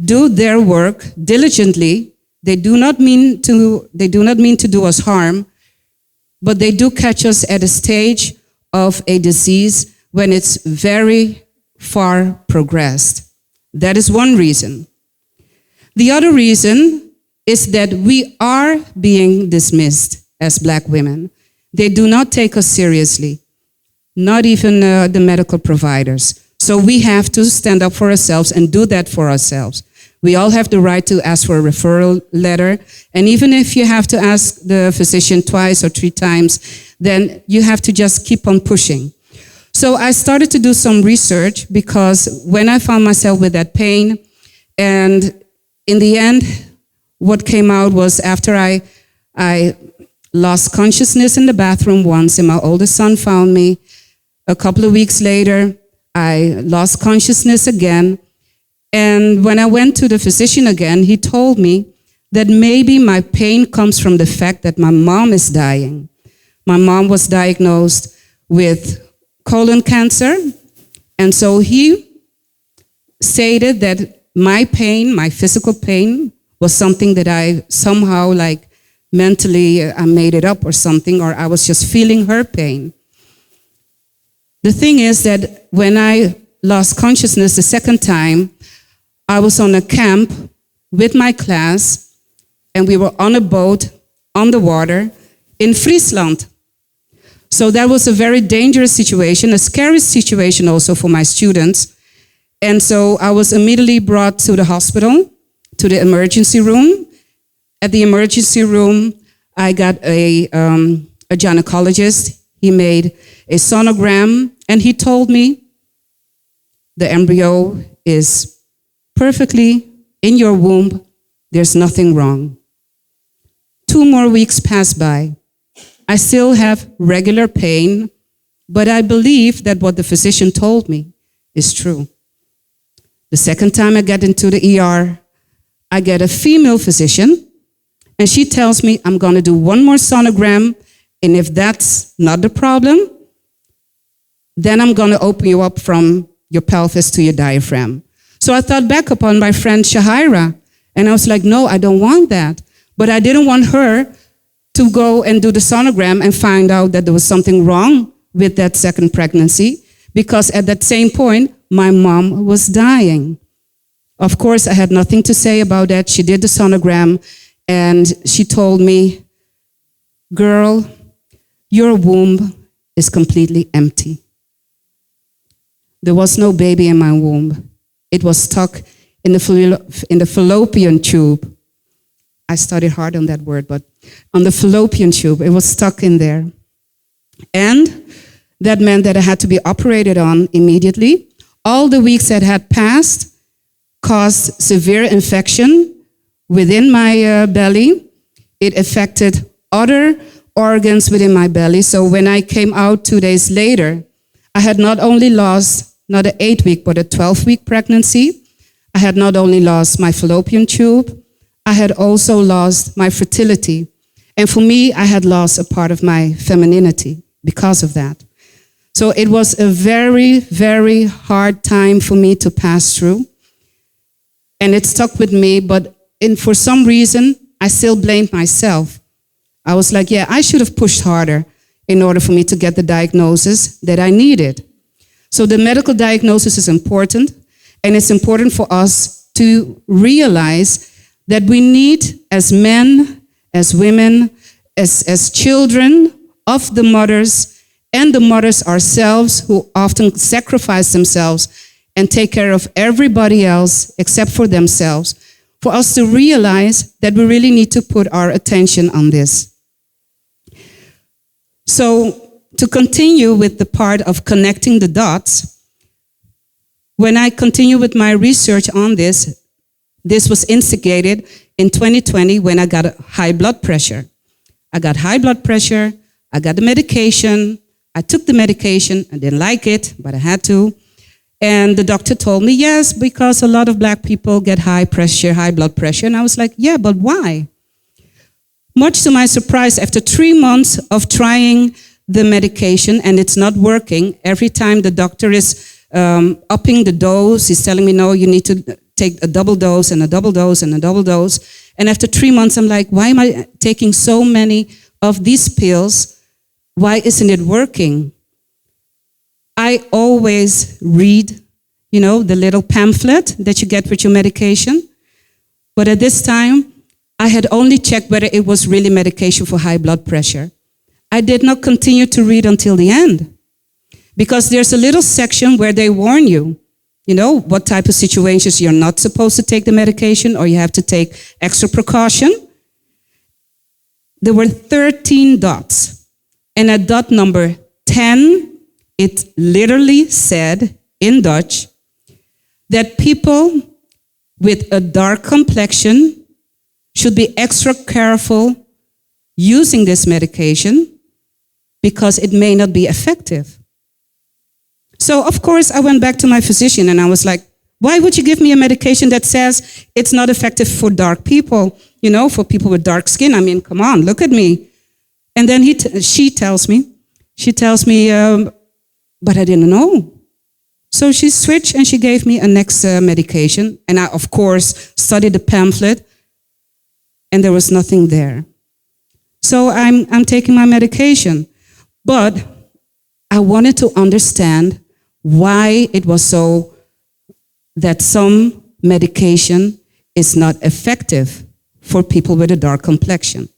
do their work diligently, they do not mean to do us harm, but they do catch us at a stage of a disease when it's very far progressed. That is one reason. The other reason is that we are being dismissed as Black women. They do not take us seriously, not even the medical providers. So we have to stand up for ourselves and do that for ourselves. We all have the right to ask for a referral letter. And even if you have to ask the physician twice or 3 times, then you have to just keep on pushing. So I started to do some research because when I found myself with that pain, and in the end, what came out was after I lost consciousness in the bathroom once, and my oldest son found me. A couple of weeks later, I lost consciousness again. And when I went to the physician again, he told me that maybe my pain comes from the fact that my mom is dying. My mom was diagnosed with colon cancer. And so he stated that my pain, my physical pain, was something that I somehow mentally I made it up or something, or I was just feeling her pain. The thing is that when I lost consciousness the second time, I was on a camp with my class, and we were on a boat on the water in Friesland. So that was a very dangerous situation, a scary situation also for my students. And so I was immediately brought to the hospital, to the emergency room. At the emergency room, I got a gynecologist. He made a sonogram, and he told me the embryo is perfectly in your womb. There's nothing wrong. 2 more weeks passed by. I still have regular pain, but I believe that what the physician told me is true. The second time I get into the ER, I get a female physician, and she tells me I'm going to do 1 more sonogram, and if that's not the problem, then I'm going to open you up from your pelvis to your diaphragm. So I thought back upon my friend Shahira, and I was like, no, I don't want that. But I didn't want her to go and do the sonogram and find out that there was something wrong with that second pregnancy, because at that same point, my mom was dying. Of course, I had nothing to say about that. She did the sonogram, and she told me, girl, your womb is completely empty. There was no baby in my womb. It was stuck in the fallopian tube. I studied hard on that word, but on the fallopian tube, it was stuck in there. And that meant that I had to be operated on immediately. All the weeks that had passed caused severe infection within my belly. It affected other organs within my belly. So when I came out 2 days later, I had not only lost not an 8-week, but a 12-week pregnancy. I had not only lost my fallopian tube, I had also lost my fertility. And for me, I had lost a part of my femininity because of that. So it was a very, very hard time for me to pass through. And it stuck with me, but for some reason, I still blamed myself. I was like, yeah, I should have pushed harder in order for me to get the diagnosis that I needed. So the medical diagnosis is important, and it's important for us to realize that we need, as men, as women, as children of the mothers, and the mothers ourselves who often sacrifice themselves and take care of everybody else except for themselves, for us to realize that we really need to put our attention on this. So to continue with the part of connecting the dots, when I continue with my research on this was instigated in 2020 when I got high blood pressure. I got high blood pressure, I got the medication, I took the medication, I didn't like it, but I had to. And the doctor told me, yes, because a lot of black people get high pressure, high blood pressure. And I was like, yeah, but why? Much to my surprise, after 3 months of trying the medication and it's not working, every time the doctor is upping the dose, he's telling me, no, you need to take a double dose and a double dose and a double dose. And after 3 months, I'm like, why am I taking so many of these pills? Why isn't it working? I always read, the little pamphlet that you get with your medication. But at this time, I had only checked whether it was really medication for high blood pressure. I did not continue to read until the end, because there's a little section where they warn you, what type of situations you're not supposed to take the medication or you have to take extra precaution. There were 13 dots. And at dot number 10, it literally said in Dutch that people with a dark complexion should be extra careful using this medication because it may not be effective. So, of course, I went back to my physician and I was like, why would you give me a medication that says it's not effective for dark people, for people with dark skin? I mean, come on, look at me. And then she tells me, but I didn't know. So she switched and she gave me a next medication. And I, of course, studied the pamphlet and there was nothing there. So I'm taking my medication. But I wanted to understand why it was so that some medication is not effective for people with a dark complexion.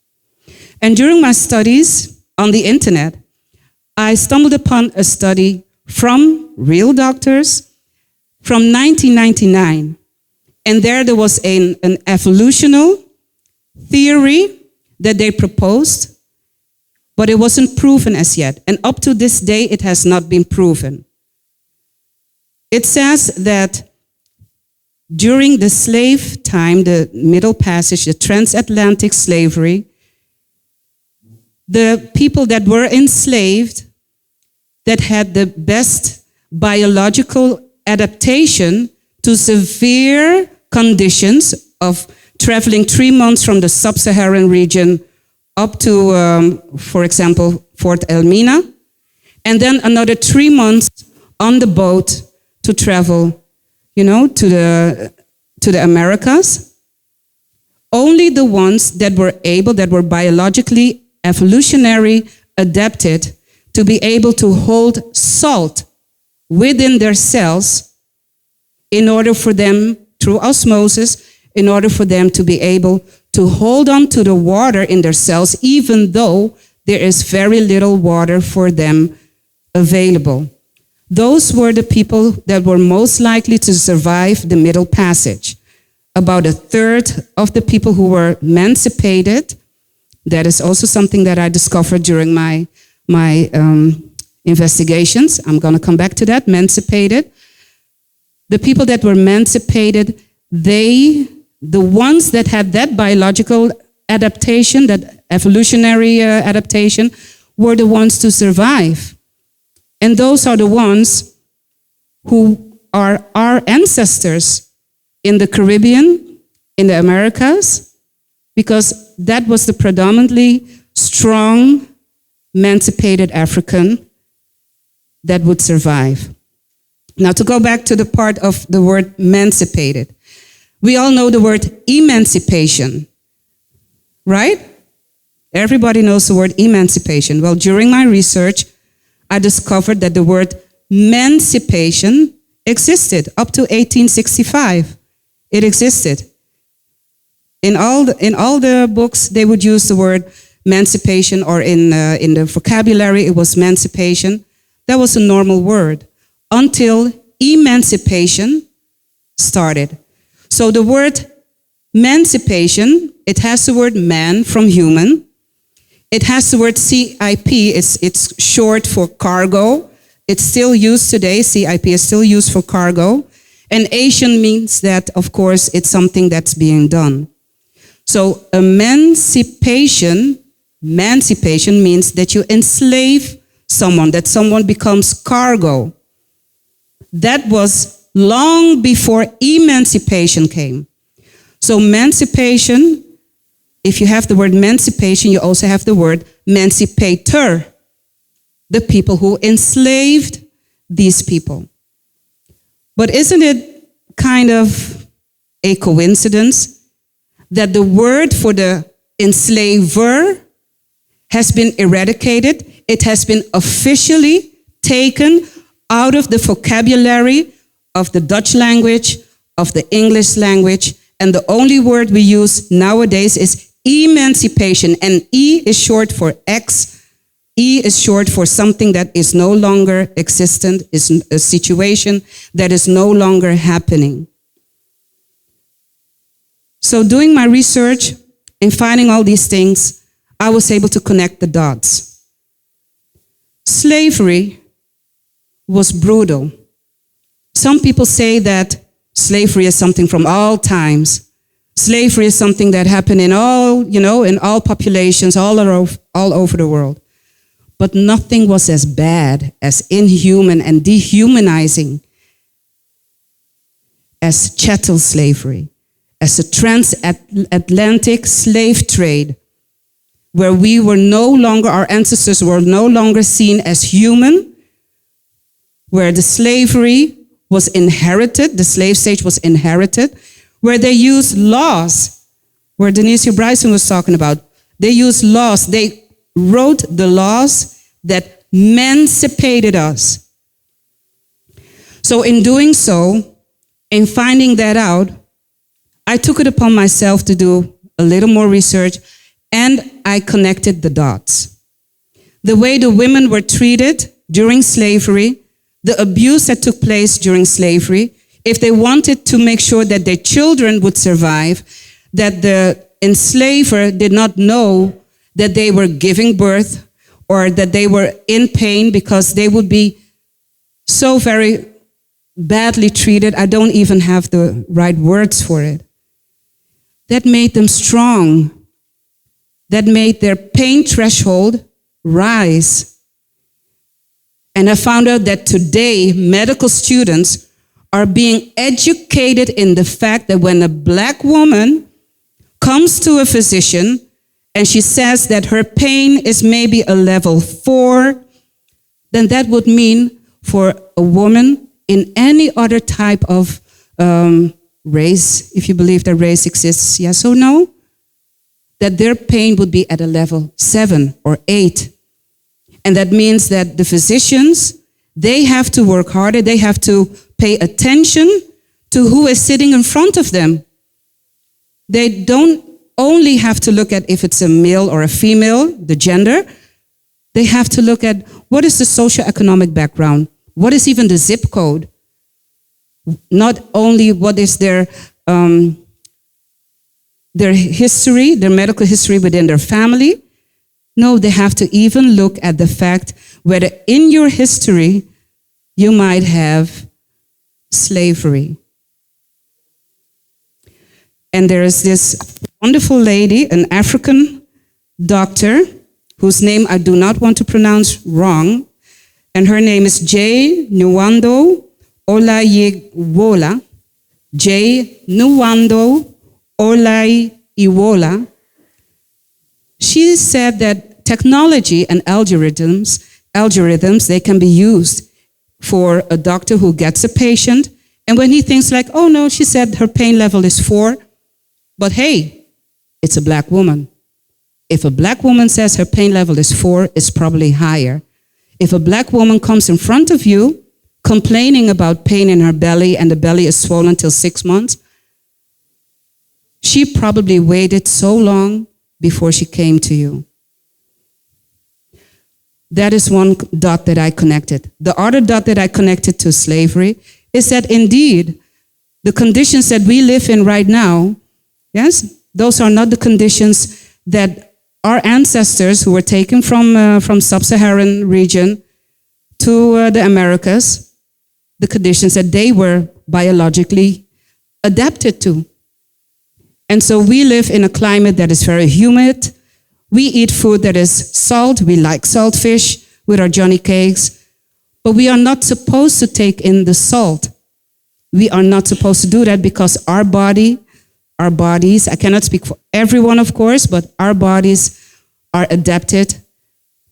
And during my studies on the internet, I stumbled upon a study from real doctors from 1999. And there was an evolutional theory that they proposed, but it wasn't proven as yet. And up to this day, it has not been proven. It says that during the slave time, the Middle Passage, the transatlantic slavery, the people that were enslaved, that had the best biological adaptation to severe conditions of traveling 3 months from the sub-Saharan region up to, for example, Fort Elmina, and then another 3 months on the boat to travel, to the Americas. Only the ones that were able, that were biologically, evolutionary adapted to be able to hold salt within their cells in order for them, through osmosis, in order for them to be able to hold on to the water in their cells, even though there is very little water for them available. Those were the people that were most likely to survive the Middle Passage. About a third of the people who were emancipated, that is also something that I discovered during my investigations. I'm going to come back to that, emancipated. The people that were emancipated, the ones that had that biological adaptation, that evolutionary adaptation, were the ones to survive. And those are the ones who are our ancestors in the Caribbean, in the Americas, because that was the predominantly strong, emancipated African that would survive. Now, to go back to the part of the word emancipated, we all know the word emancipation, right? Everybody knows the word emancipation. Well, during my research, I discovered that the word emancipation existed up to 1865. It existed. In all the books, they would use the word emancipation, or in the vocabulary, it was emancipation. That was a normal word until emancipation started. So the word emancipation, it has the word man from human. It has the word CIP, it's short for cargo. It's still used today, CIP is still used for cargo. And Asian means that, of course, it's something that's being done. So emancipation means that you enslave someone, that someone becomes cargo. That was long before emancipation came. So emancipation, if you have the word emancipation, you also have the word emancipator, the people who enslaved these people. But isn't it kind of a coincidence that the word for the enslaver has been eradicated? It has been officially taken out of the vocabulary of the Dutch language, of the English language, and the only word we use nowadays is emancipation. And E is short for X. E is short for something that is no longer existent, is a situation that is no longer happening. So doing my research and finding all these things, I was able to connect the dots. Slavery was brutal. Some people say that slavery is something from all times. Slavery is something that happened in all, in all populations, all over the world. But nothing was as bad, as inhuman and dehumanizing as chattel slavery, as the transatlantic slave trade, where we were no longer, our ancestors were no longer seen as human, where the slavery was inherited, the slave stage was inherited, where they used laws, where Denicio Brison was talking about, They used laws. They wrote the laws that emancipated us. So in doing so, in finding that out, I took it upon myself to do a little more research, and I connected the dots. The way the women were treated during slavery, the abuse that took place during slavery, if they wanted to make sure that their children would survive, that the enslaver did not know that they were giving birth or that they were in pain because they would be so very badly treated. I don't even have the right words for it. That made them strong. That made their pain threshold rise. And I found out that today medical students are being educated in the fact that when a black woman comes to a physician and she says that her pain is maybe a level 4, then that would mean for a woman in any other type of race, if you believe that race exists, yes or no, that their pain would be at a level 7 or 8. And that means that the physicians, they have to work harder, they have to pay attention to who is sitting in front of them. They don't only have to look at if it's a male or a female, the gender. They have to look at what is the socioeconomic background, what is even the zip code. Not only what is their history, their medical history within their family. No, they have to even look at the fact whether in your history you might have slavery. And there is this wonderful lady, an African doctor, whose name I do not want to pronounce wrong, and her name is J. Nwando Olayiwola. J. Nwando Olayiwola. She said that technology and algorithms, they can be used for a doctor who gets a patient, and when he thinks like, oh no, she said her pain level is 4, but hey, it's a black woman. If a black woman says her pain level is 4, it's probably higher. If a black woman comes in front of you complaining about pain in her belly and the belly is swollen till 6 months, she probably waited so long before she came to you. That is one dot that I connected. The other dot that I connected to slavery is that indeed, the conditions that we live in right now, yes, those are not the conditions that our ancestors who were taken from sub-Saharan region to the Americas, the conditions that they were biologically adapted to. And so we live in a climate that is very humid. We eat food that is salt. We like salt fish with our Johnny cakes. But we are not supposed to take in the salt. We are not supposed to do that because our bodies, I cannot speak for everyone, of course, but our bodies are adapted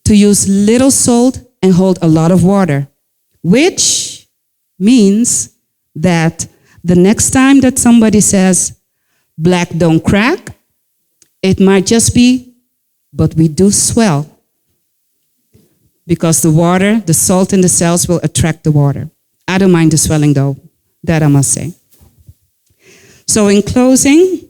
to use little salt and hold a lot of water, which means that the next time that somebody says, black don't crack, it might just be, but we do swell. Because the water, the salt in the cells will attract the water. I don't mind the swelling though, that I must say. So in closing,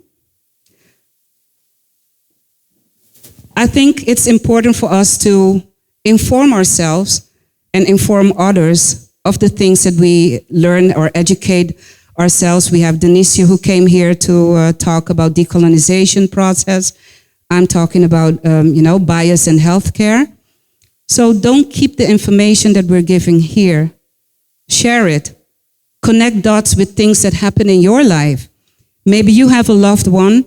I think it's important for us to inform ourselves and inform others of the things that we learn or educate ourselves. We have Denicio who came here to talk about decolonization process. I'm talking about, bias in healthcare. So don't keep the information that we're giving here. Share it. Connect dots with things that happen in your life. Maybe you have a loved one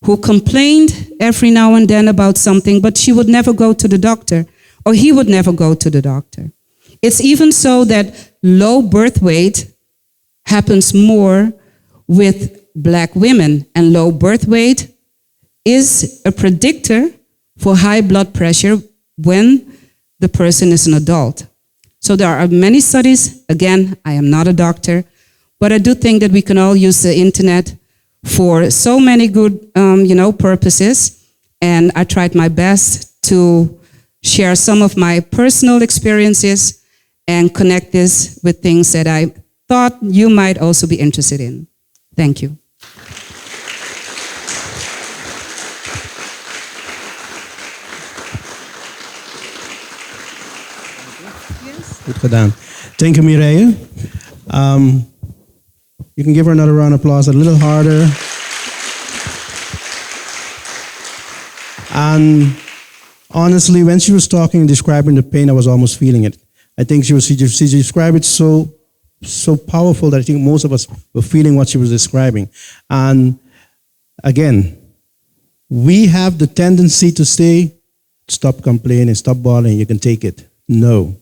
who complained every now and then about something, but she would never go to the doctor, or he would never go to the doctor. It's even so that low birth weight happens more with black women, and low birth weight is a predictor for high blood pressure when the person is an adult. So there are many studies. Again, I am not a doctor, but I do think that we can all use the internet for so many good, purposes. And I tried my best to share some of my personal experiences and connect this with things that I thought you might also be interested in. Thank you. Goed gedaan. Thank you, Mireille. You can give her another round of applause, a little harder. And honestly, when she was talking and describing the pain, I was almost feeling it. I think she described it so powerful that I think most of us were feeling what she was describing. And again, we have the tendency to say, stop complaining, stop bawling, you can take it. No.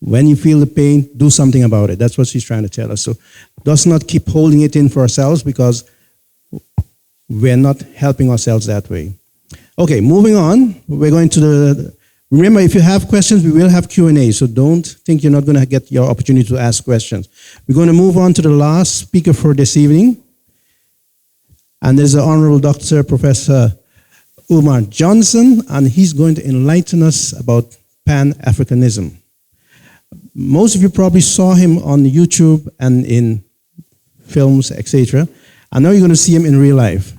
When you feel the pain, do something about it. That's what she's trying to tell us. So let's not keep holding it in for ourselves, because we're not helping ourselves that way. Okay, moving on. We're going to remember, if you have questions, we will have Q&A, so don't think you're not going to get your opportunity to ask questions. We're going to move on to the last speaker for this evening. And there's the Honorable Dr. Professor Umar Johnson, and he's going to enlighten us about Pan-Afrikanism. Most of you probably saw him on YouTube and in films, etc. And now you're going to see him in real life.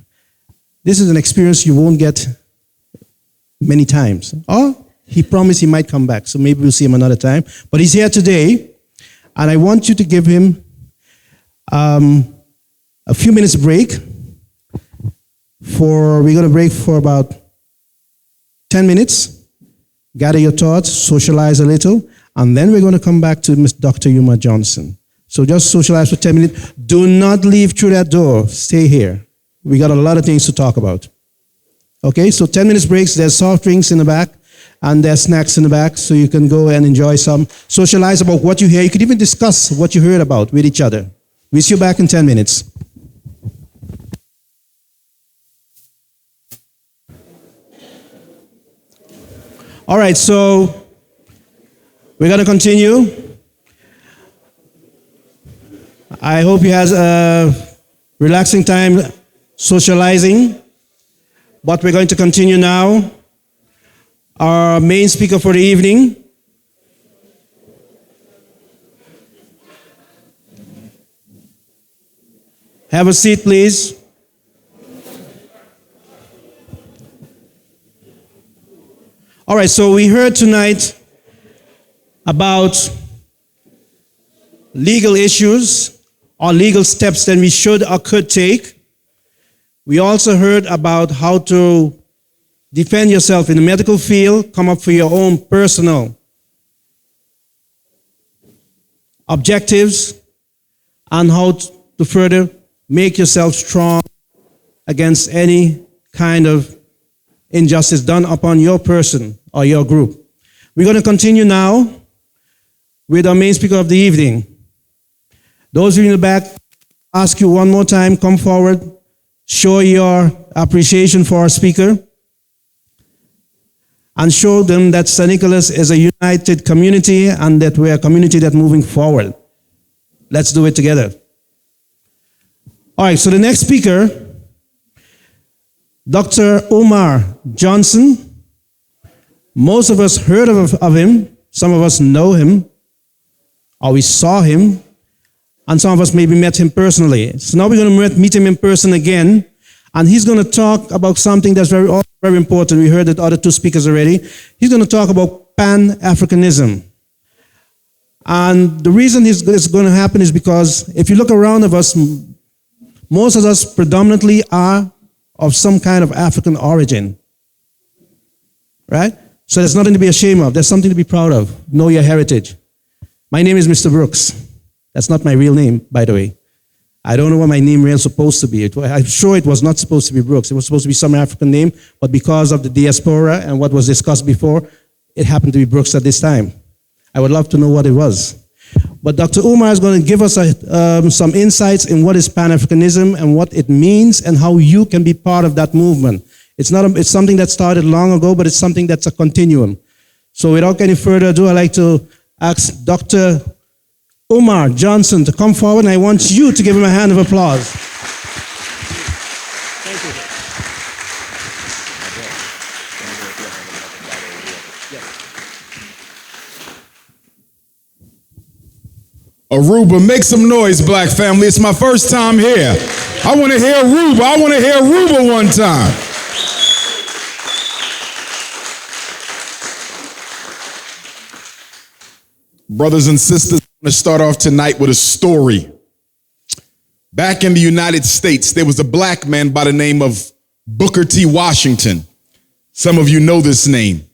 This is an experience you won't get many times. Or he promised he might come back, so maybe we'll see him another time. But he's here today, and I want you to give him a few minutes break. We're going to break for about 10 minutes. Gather your thoughts, socialize a little, and then we're going to come back to Dr. Umar Johnson. So just socialize for 10 minutes. Do not leave through that door. Stay here. We got a lot of things to talk about. Okay, so 10 minutes breaks. There's soft drinks in the back, and there's snacks in the back, so you can go and enjoy some. Socialize about what you hear. You could even discuss what you heard about with each other. We'll see you back in 10 minutes. All right, so we're going to continue. I hope you had a relaxing time socializing. But we're going to continue now. Our main speaker for the evening. Have a seat, please. All right, so we heard tonight about legal issues or legal steps that we should or could take. We also heard about how to defend yourself in the medical field, come up for your own personal objectives, and how to further make yourself strong against any kind of injustice done upon your person or your group. We're going to continue now with our main speaker of the evening. Those of you in the back, ask you one more time, come forward, show your appreciation for our speaker, and show them that St. Nicholas is a united community and that we're a community that's moving forward. Let's do it together. All right, so the next speaker, Dr. Umar Johnson. Most of us heard of him. Some of us know him, or we saw him, and some of us maybe met him personally. So now we're going to meet him in person again, and he's going to talk about something that's very important. We heard the other two speakers already. He's going to talk about Pan-Afrikanism. And the reason this is going to happen is because if you look around of us, most of us predominantly are of some kind of African origin. Right? So there's nothing to be ashamed of. There's something to be proud of. Know your heritage. My name is Mr. Brooks. That's not my real name, by the way. I don't know what my name really supposed to be. I'm sure it was not supposed to be Brooks. It was supposed to be some African name, but because of the diaspora and what was discussed before, it happened to be Brooks at this time. I would love to know what it was. But Dr. Umar is going to give us some insights in what is Pan-Africanism and what it means and how you can be part of that movement. It's something that started long ago, but it's something that's a continuum. So without any further ado, I'd like to ask Dr. Umar Johnson to come forward, and I want you to give him a hand of applause. Thank you. Aruba, make some noise, black family. It's my first time here. I want to hear Aruba. I want to hear Aruba one time. Brothers and sisters, I'm going to start off tonight with a story. Back in the United States, there was a black man by the name of Booker T. Washington. Some of you know this name.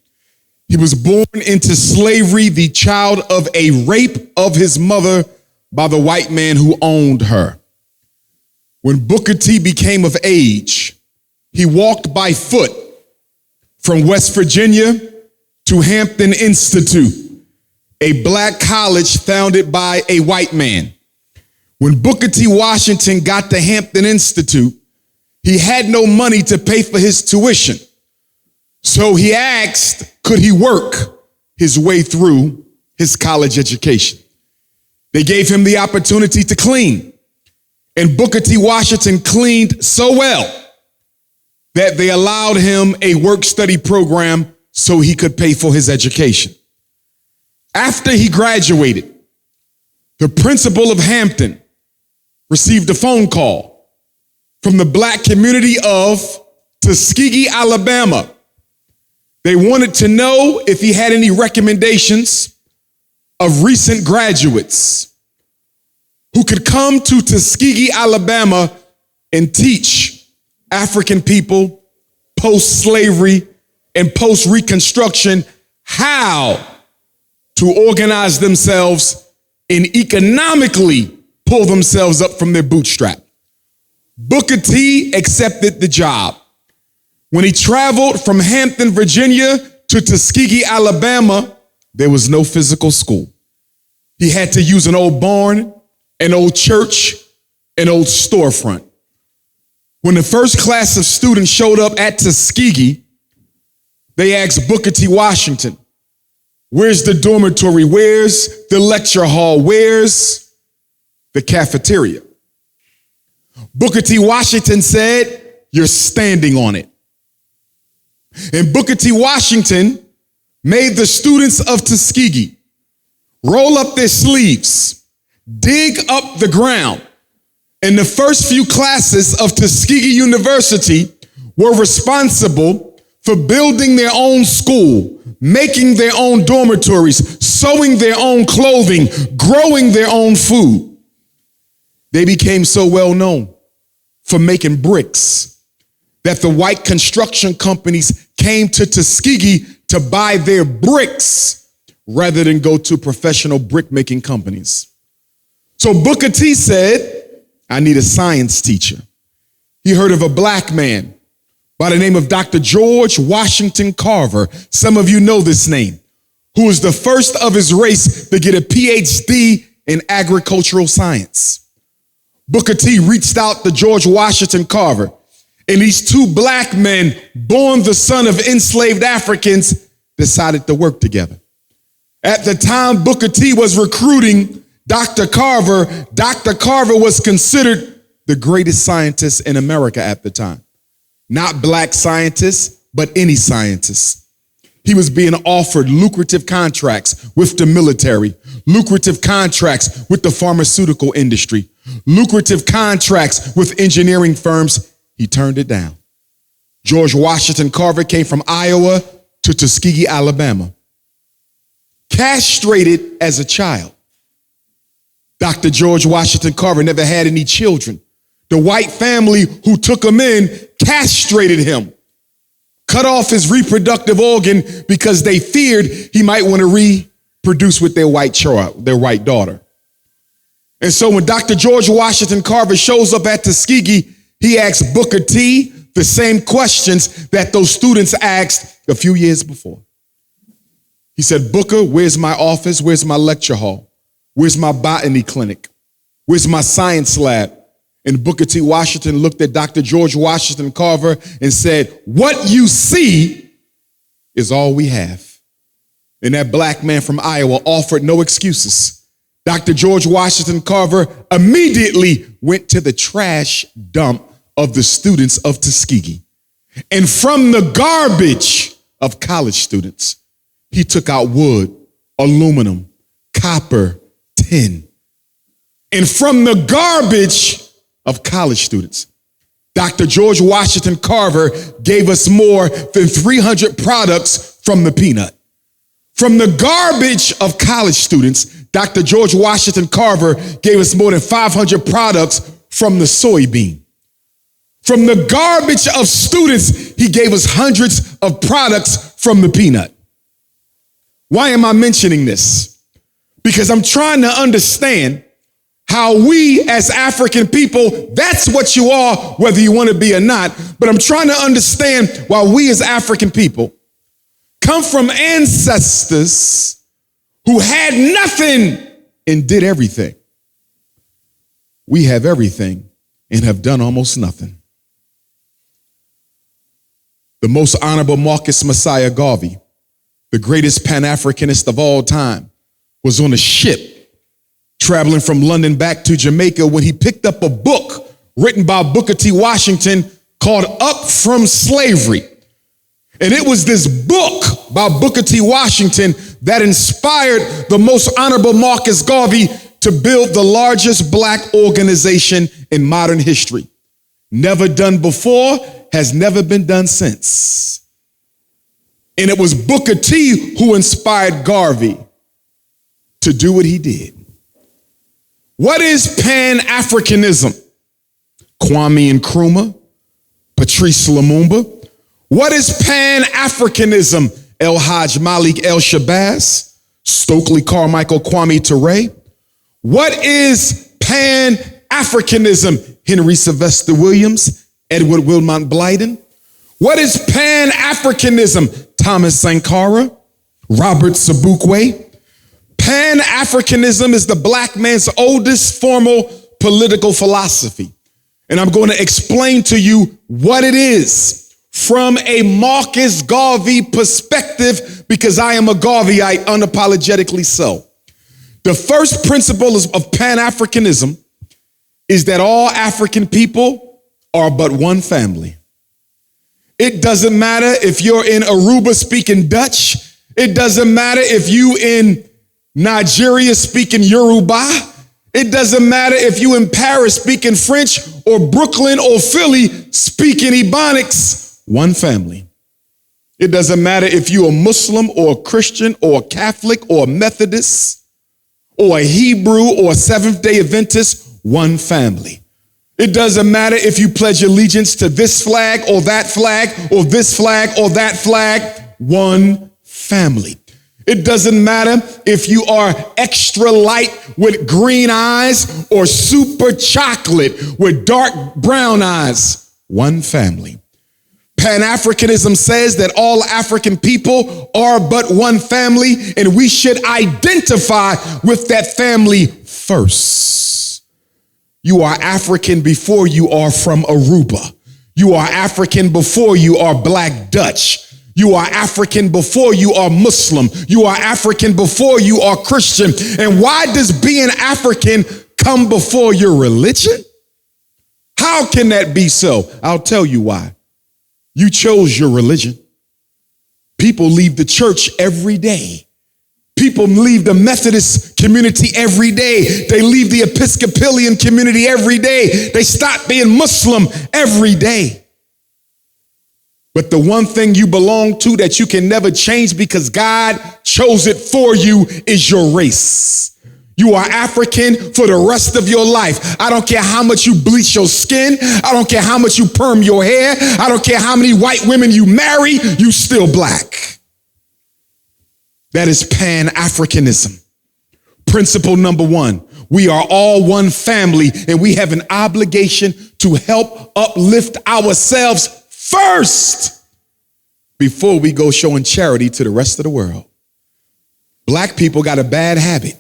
He was born into slavery, the child of a rape of his mother by the white man who owned her. When Booker T became of age, he walked by foot from West Virginia to Hampton Institute, a black college founded by a white man. When Booker T. Washington got to Hampton Institute, he had no money to pay for his tuition. So he asked, could he work his way through his college education? They gave him the opportunity to clean. And Booker T. Washington cleaned so well that they allowed him a work-study program so he could pay for his education. After he graduated, the principal of Hampton received a phone call from the black community of Tuskegee, Alabama. They wanted to know if he had any recommendations of recent graduates who could come to Tuskegee, Alabama and teach African people post-slavery and post-Reconstruction how to organize themselves and economically pull themselves up from their bootstrap. Booker T accepted the job. When he traveled from Hampton, Virginia to Tuskegee, Alabama, there was no physical school. He had to use an old barn, an old church, an old storefront. When the first class of students showed up at Tuskegee, they asked Booker T. Washington, where's the dormitory? Where's the lecture hall? Where's the cafeteria? Booker T. Washington said, you're standing on it. And Booker T. Washington made the students of Tuskegee roll up their sleeves, dig up the ground. And the first few classes of Tuskegee University were responsible for building their own school, making their own dormitories, sewing their own clothing, growing their own food. They became so well known for making bricks that the white construction companies came to Tuskegee to buy their bricks rather than go to professional brick-making companies. So Booker T said, I need a science teacher. He heard of a black man by the name of Dr. George Washington Carver. Some of you know this name, who was the first of his race to get a PhD in agricultural science. Booker T reached out to George Washington Carver, and these two black men, born the son of enslaved Africans, decided to work together. At the time Booker T was recruiting Dr. Carver was considered the greatest scientist in America at the time. Not black scientists, but any scientist. He was being offered lucrative contracts with the military, lucrative contracts with the pharmaceutical industry, lucrative contracts with engineering firms. He turned it down. George Washington Carver came from Iowa to Tuskegee, Alabama. Castrated as a child. Dr. George Washington Carver never had any children. The white family who took him in castrated him, cut off his reproductive organ because they feared he might want to reproduce with their white child, their white daughter. And so when Dr. George Washington Carver shows up at Tuskegee, he asked Booker T the same questions that those students asked a few years before. He said, Booker, where's my office? Where's my lecture hall? Where's my botany clinic? Where's my science lab? And Booker T. Washington looked at Dr. George Washington Carver and said, what you see is all we have. And that black man from Iowa offered no excuses. Dr. George Washington Carver immediately went to the trash dump of the students of Tuskegee. And from the garbage of college students, he took out wood, aluminum, copper, tin, And from the garbage of college students, Dr. George Washington Carver gave us more than 300 products from the peanut. From the garbage of college students, Dr. George Washington Carver gave us more than 500 products from the soybean. From the garbage of students, he gave us hundreds of products from the peanut. Why am I mentioning this? Because I'm trying to understand how we as African people, that's what you are, whether you want to be or not, but I'm trying to understand why we as African people come from ancestors who had nothing and did everything. We have everything and have done almost nothing. The most honorable Marcus Messiah Garvey, the greatest Pan-Africanist of all time, was on a ship traveling from London back to Jamaica when he picked up a book written by Booker T. Washington called Up From Slavery. And it was this book by Booker T. Washington that inspired the most honorable Marcus Garvey to build the largest black organization in modern history. Never done before, has never been done since. And it was Booker T who inspired Garvey to do what he did. What is Pan-Afrikanism? Kwame Nkrumah, Patrice Lumumba. What is Pan-Afrikanism? El Hajj Malik El Shabazz, Stokely Carmichael Kwame Ture. What is Pan-Afrikanism? Henry Sylvester Williams, Edward Wilmot Blyden. What is Pan-Afrikanism? Thomas Sankara, Robert Sobukwe. Pan-Afrikanism is the black man's oldest formal political philosophy. And I'm going to explain to you what it is from a Marcus Garvey perspective, because I am a Garveyite, unapologetically so. The first principle of Pan-Afrikanism is that all African people are but one family. It doesn't matter if you're in Aruba speaking Dutch. It doesn't matter if you in Nigeria speaking Yoruba. It doesn't matter if you in Paris speaking French or Brooklyn or Philly speaking Ebonics. One family. It doesn't matter if you're a Muslim or a Christian or a Catholic or a Methodist or a Hebrew or a Seventh-day Adventist. One family. It doesn't matter if you pledge allegiance to this flag or that flag or this flag or that flag. One family. It doesn't matter if you are extra light with green eyes or super chocolate with dark brown eyes. One family. Pan-Africanism says that all African people are but one family, and we should identify with that family first. You are African before you are from Aruba. You are African before you are Black Dutch. You are African before you are Muslim. You are African before you are Christian. And why does being African come before your religion? How can that be so? I'll tell you why. You chose your religion. People leave the church every day. People leave the Methodist community every day. They leave the Episcopalian community every day. They stop being Muslim every day. But the one thing you belong to that you can never change because God chose it for you is your race. You are African for the rest of your life. I don't care how much you bleach your skin. I don't care how much you perm your hair. I don't care how many white women you marry. You still black. That is Pan-Africanism. Principle number one, we are all one family and we have an obligation to help uplift ourselves first before we go showing charity to the rest of the world. Black people got a bad habit.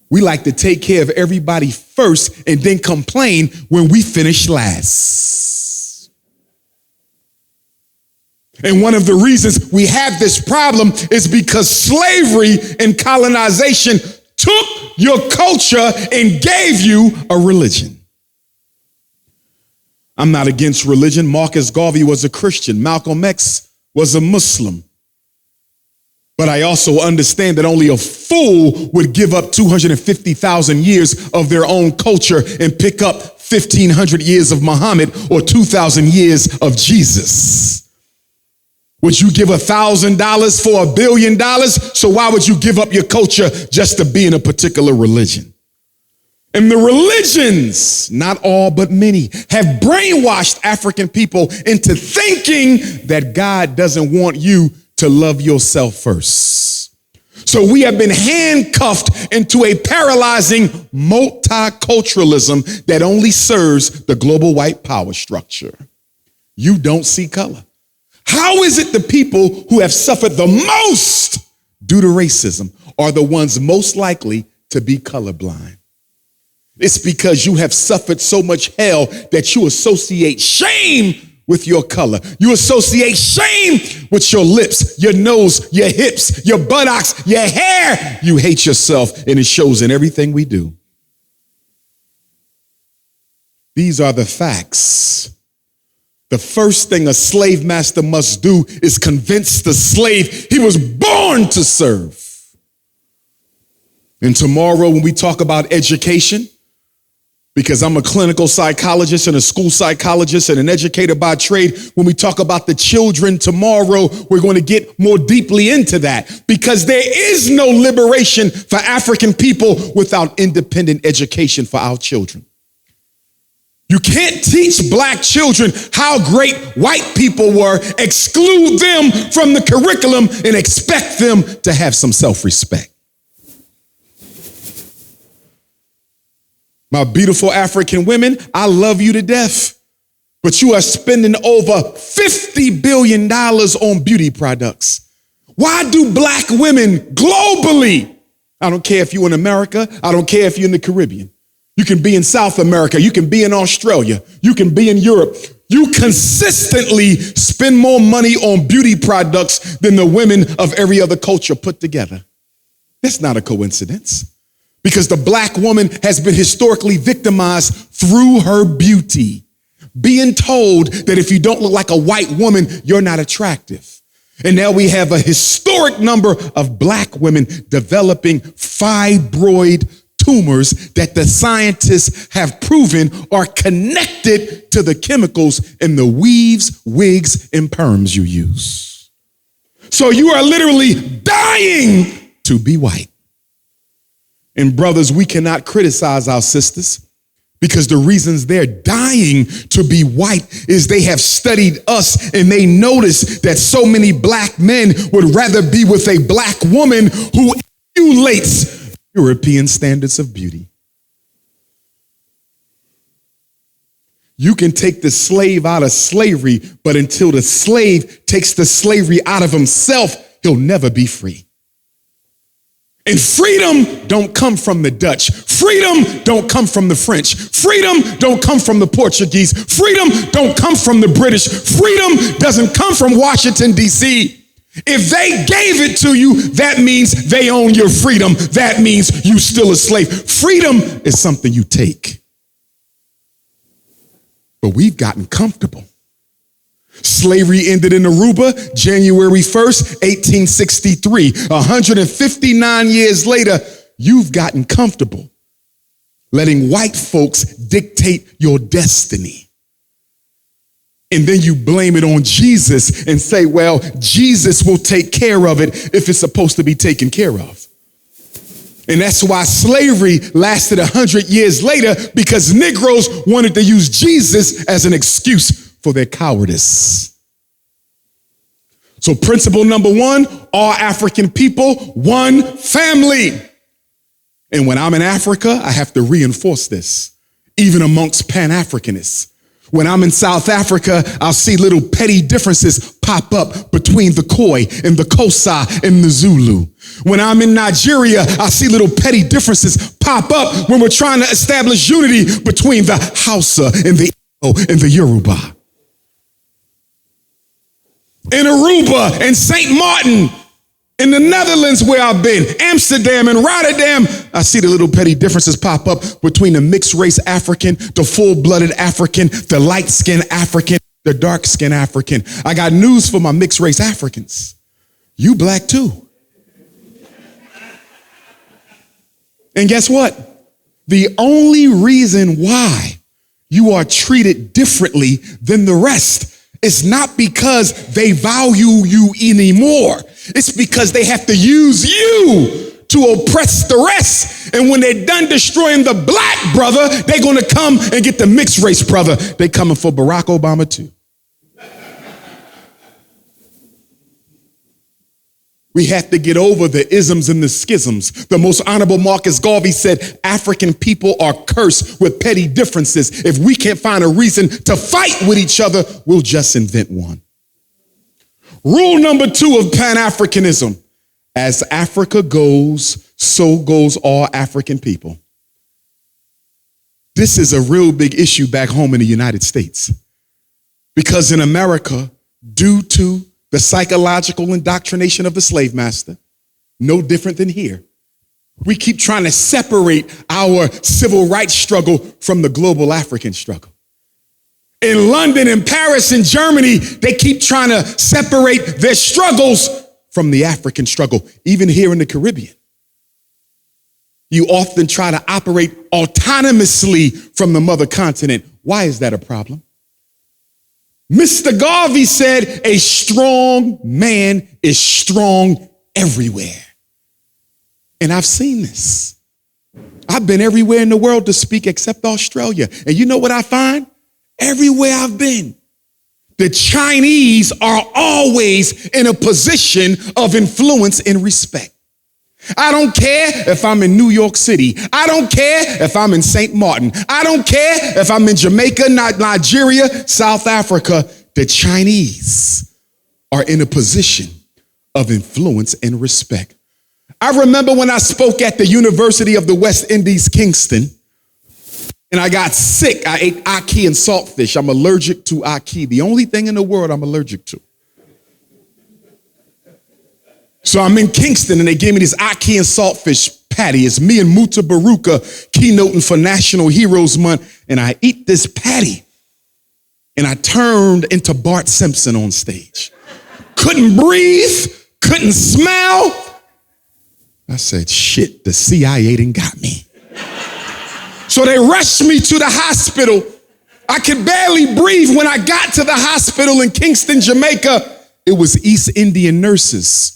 We like to take care of everybody first and then complain when we finish last. And one of the reasons we have this problem is because slavery and colonization took your culture and gave you a religion. I'm not against religion. Marcus Garvey was a Christian. Malcolm X was a Muslim. But I also understand that only a fool would give up 250,000 years of their own culture and pick up 1,500 years of Muhammad or 2,000 years of Jesus. Would you give $1,000 for $1 billion? So why would you give up your culture just to be in a particular religion? And the religions, not all but many, have brainwashed African people into thinking that God doesn't want you to love yourself first. So we have been handcuffed into a paralyzing multiculturalism that only serves the global white power structure. You don't see color. How is it the people who have suffered the most due to racism are the ones most likely to be colorblind? It's because you have suffered so much hell that you associate shame with your color. You associate shame with your lips, your nose, your hips, your buttocks, your hair. You hate yourself, and it shows in everything we do. These are the facts. The first thing a slave master must do is convince the slave he was born to serve. And tomorrow, when we talk about education, because I'm a clinical psychologist and a school psychologist and an educator by trade, when we talk about the children tomorrow, we're going to get more deeply into that, because there is no liberation for African people without independent education for our children. You can't teach black children how great white people were, exclude them from the curriculum, and expect them to have some self-respect. My beautiful African women, I love you to death, but you are spending over $50 billion on beauty products. Why do black women globally, I don't care if you're in America, I don't care if you're in the Caribbean, you can be in South America, you can be in Australia, you can be in Europe, you consistently spend more money on beauty products than the women of every other culture put together? That's not a coincidence. Because the black woman has been historically victimized through her beauty, being told that if you don't look like a white woman, you're not attractive. And now we have a historic number of black women developing fibroid tumors that the scientists have proven are connected to the chemicals in the weaves, wigs, and perms you use. So you are literally dying to be white. And brothers, we cannot criticize our sisters, because the reasons they're dying to be white is they have studied us and they notice that so many black men would rather be with a black woman who emulates European standards of beauty. You can take the slave out of slavery, but until the slave takes the slavery out of himself, he'll never be free. And freedom don't come from the Dutch. Freedom don't come from the French. Freedom don't come from the Portuguese. Freedom don't come from the British. Freedom doesn't come from Washington, D.C. If they gave it to you, that means they own your freedom. That means you still a slave. Freedom is something you take. But we've gotten comfortable. Slavery ended in Aruba, January 1st, 1863. 159 years later, you've gotten comfortable letting white folks dictate your destiny. And then you blame it on Jesus and say, well, Jesus will take care of it if it's supposed to be taken care of. And that's why slavery lasted 100 years later, because Negroes wanted to use Jesus as an excuse for their cowardice. So principle number one, all African people, one family. And when I'm in Africa, I have to reinforce this, even amongst Pan-Africanists. When I'm in South Africa, I'll see little petty differences pop up between the Khoi and the Xhosa and the Zulu. When I'm in Nigeria, I see little petty differences pop up when we're trying to establish unity between the Hausa and the Igbo and the Yoruba. In Aruba and St. Martin, in the Netherlands where I've been, Amsterdam and Rotterdam, I see the little petty differences pop up between the mixed race African, the full-blooded African, the light-skinned African, the dark-skinned African. I got news for my mixed race Africans. You black too. And guess what? The only reason why you are treated differently than the rest is not because they value you anymore. It's because they have to use you to oppress the rest. And when they're done destroying the black brother, they're going to come and get the mixed race brother. They're coming for Barack Obama too. We have to get over the isms and the schisms. The most honorable Marcus Garvey said, African people are cursed with petty differences. If we can't find a reason to fight with each other, we'll just invent one. Rule number 2 of Pan-Africanism. As Africa goes, so goes all African people. This is a real big issue back home in the United States. Because in America, due to the psychological indoctrination of the slave master, no different than here, we keep trying to separate our civil rights struggle from the global African struggle. In London and Paris and Germany, they keep trying to separate their struggles from the African struggle. Even here in the Caribbean, you often try to operate autonomously from the mother continent. Why is that a problem? Mr. Garvey said, a strong man is strong everywhere. And I've seen this. I've been everywhere in the world to speak except Australia. And you know what I find? Everywhere I've been, the Chinese are always in a position of influence and respect. I don't care if I'm in New York City. I don't care if I'm in St. Martin. I don't care if I'm in Jamaica, Nigeria, South Africa. The Chinese are in a position of influence and respect. I remember when I spoke at the University of the West Indies, Kingston, and I got sick. I ate ackee and saltfish. I'm allergic to ackee, the only thing in the world I'm allergic to. So I'm in Kingston and they gave me this ackee and saltfish patty. It's me and Muta Baruka keynoting for National Heroes Month. And I eat this patty and I turned into Bart Simpson on stage. Couldn't breathe, couldn't smell. I said, shit, the CIA done got me. So they rushed me to the hospital. I could barely breathe. When I got to the hospital in Kingston, Jamaica, it was East Indian nurses.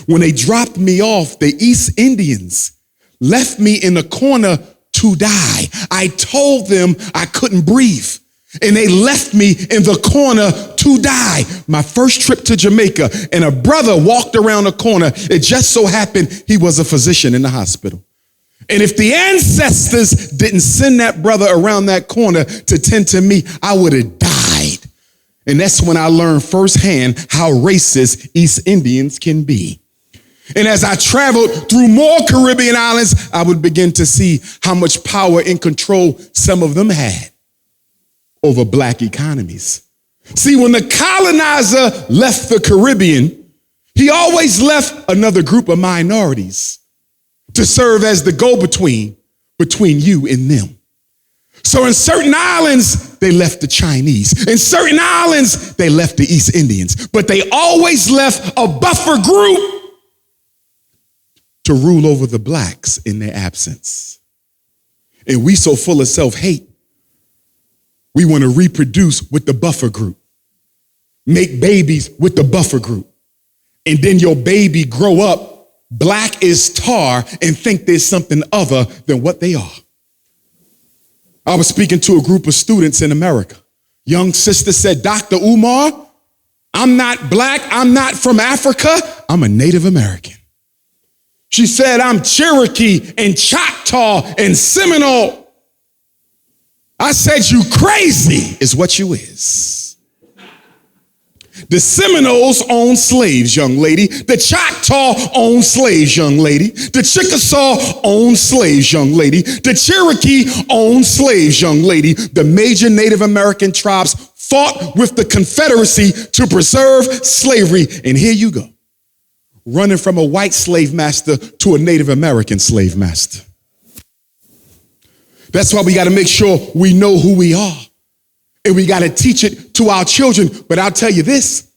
When they dropped me off, the East Indians left me in the corner to die. I told them I couldn't breathe, and they left me in the corner to die. My first trip to Jamaica, and a brother walked around the corner. It just so happened he was a physician in the hospital. And if the ancestors didn't send that brother around that corner to tend to me, I would have died. And that's when I learned firsthand how racist East Indians can be. And as I traveled through more Caribbean islands, I would begin to see how much power and control some of them had over black economies. See, when the colonizer left the Caribbean, he always left another group of minorities to serve as the go-between between you and them. So in certain islands, they left the Chinese. In certain islands, they left the East Indians. But they always left a buffer group to rule over the blacks in their absence. And we so full of self-hate, we want to reproduce with the buffer group, make babies with the buffer group. And then your baby grow up black as tar and think there's something other than what they are. I was speaking to a group of students in America. Young sister said, Dr. Umar, I'm not black, I'm not from Africa, I'm a Native American. She said, I'm Cherokee and Choctaw and Seminole. I said, you crazy is what you is. The Seminoles owned slaves, young lady. The Choctaw owned slaves, young lady. The Chickasaw owned slaves, young lady. The Cherokee owned slaves, young lady. The major Native American tribes fought with the Confederacy to preserve slavery. And here you go, running from a white slave master to a Native American slave master. That's why we got to make sure we know who we are. And we got to teach it to our children. But I'll tell you this,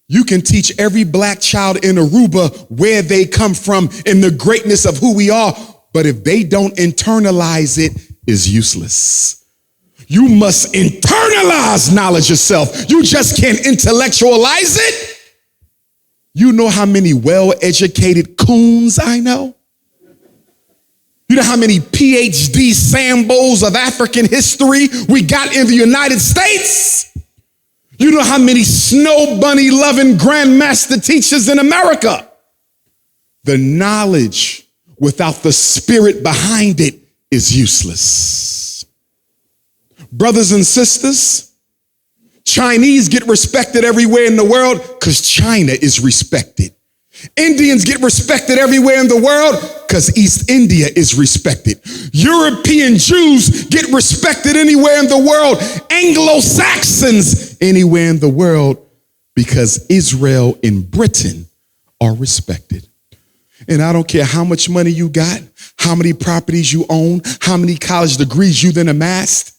you can teach every black child in Aruba where they come from and the greatness of who we are. but if they don't internalize it, is useless. You must internalize knowledge yourself. You just can't intellectualize it. You know how many well-educated coons I know? You know how many PhD Sambos of African history we got in the United States? You know how many snow bunny loving grandmaster teachers in America? The knowledge without the spirit behind it is useless. Brothers and sisters, Chinese get respected everywhere in the world because China is respected. Indians get respected everywhere in the world because East India is respected. European Jews get respected anywhere in the world. Anglo-Saxons anywhere in the world because Israel and Britain are respected. And I don't care how much money you got, how many properties you own, how many college degrees you then amassed.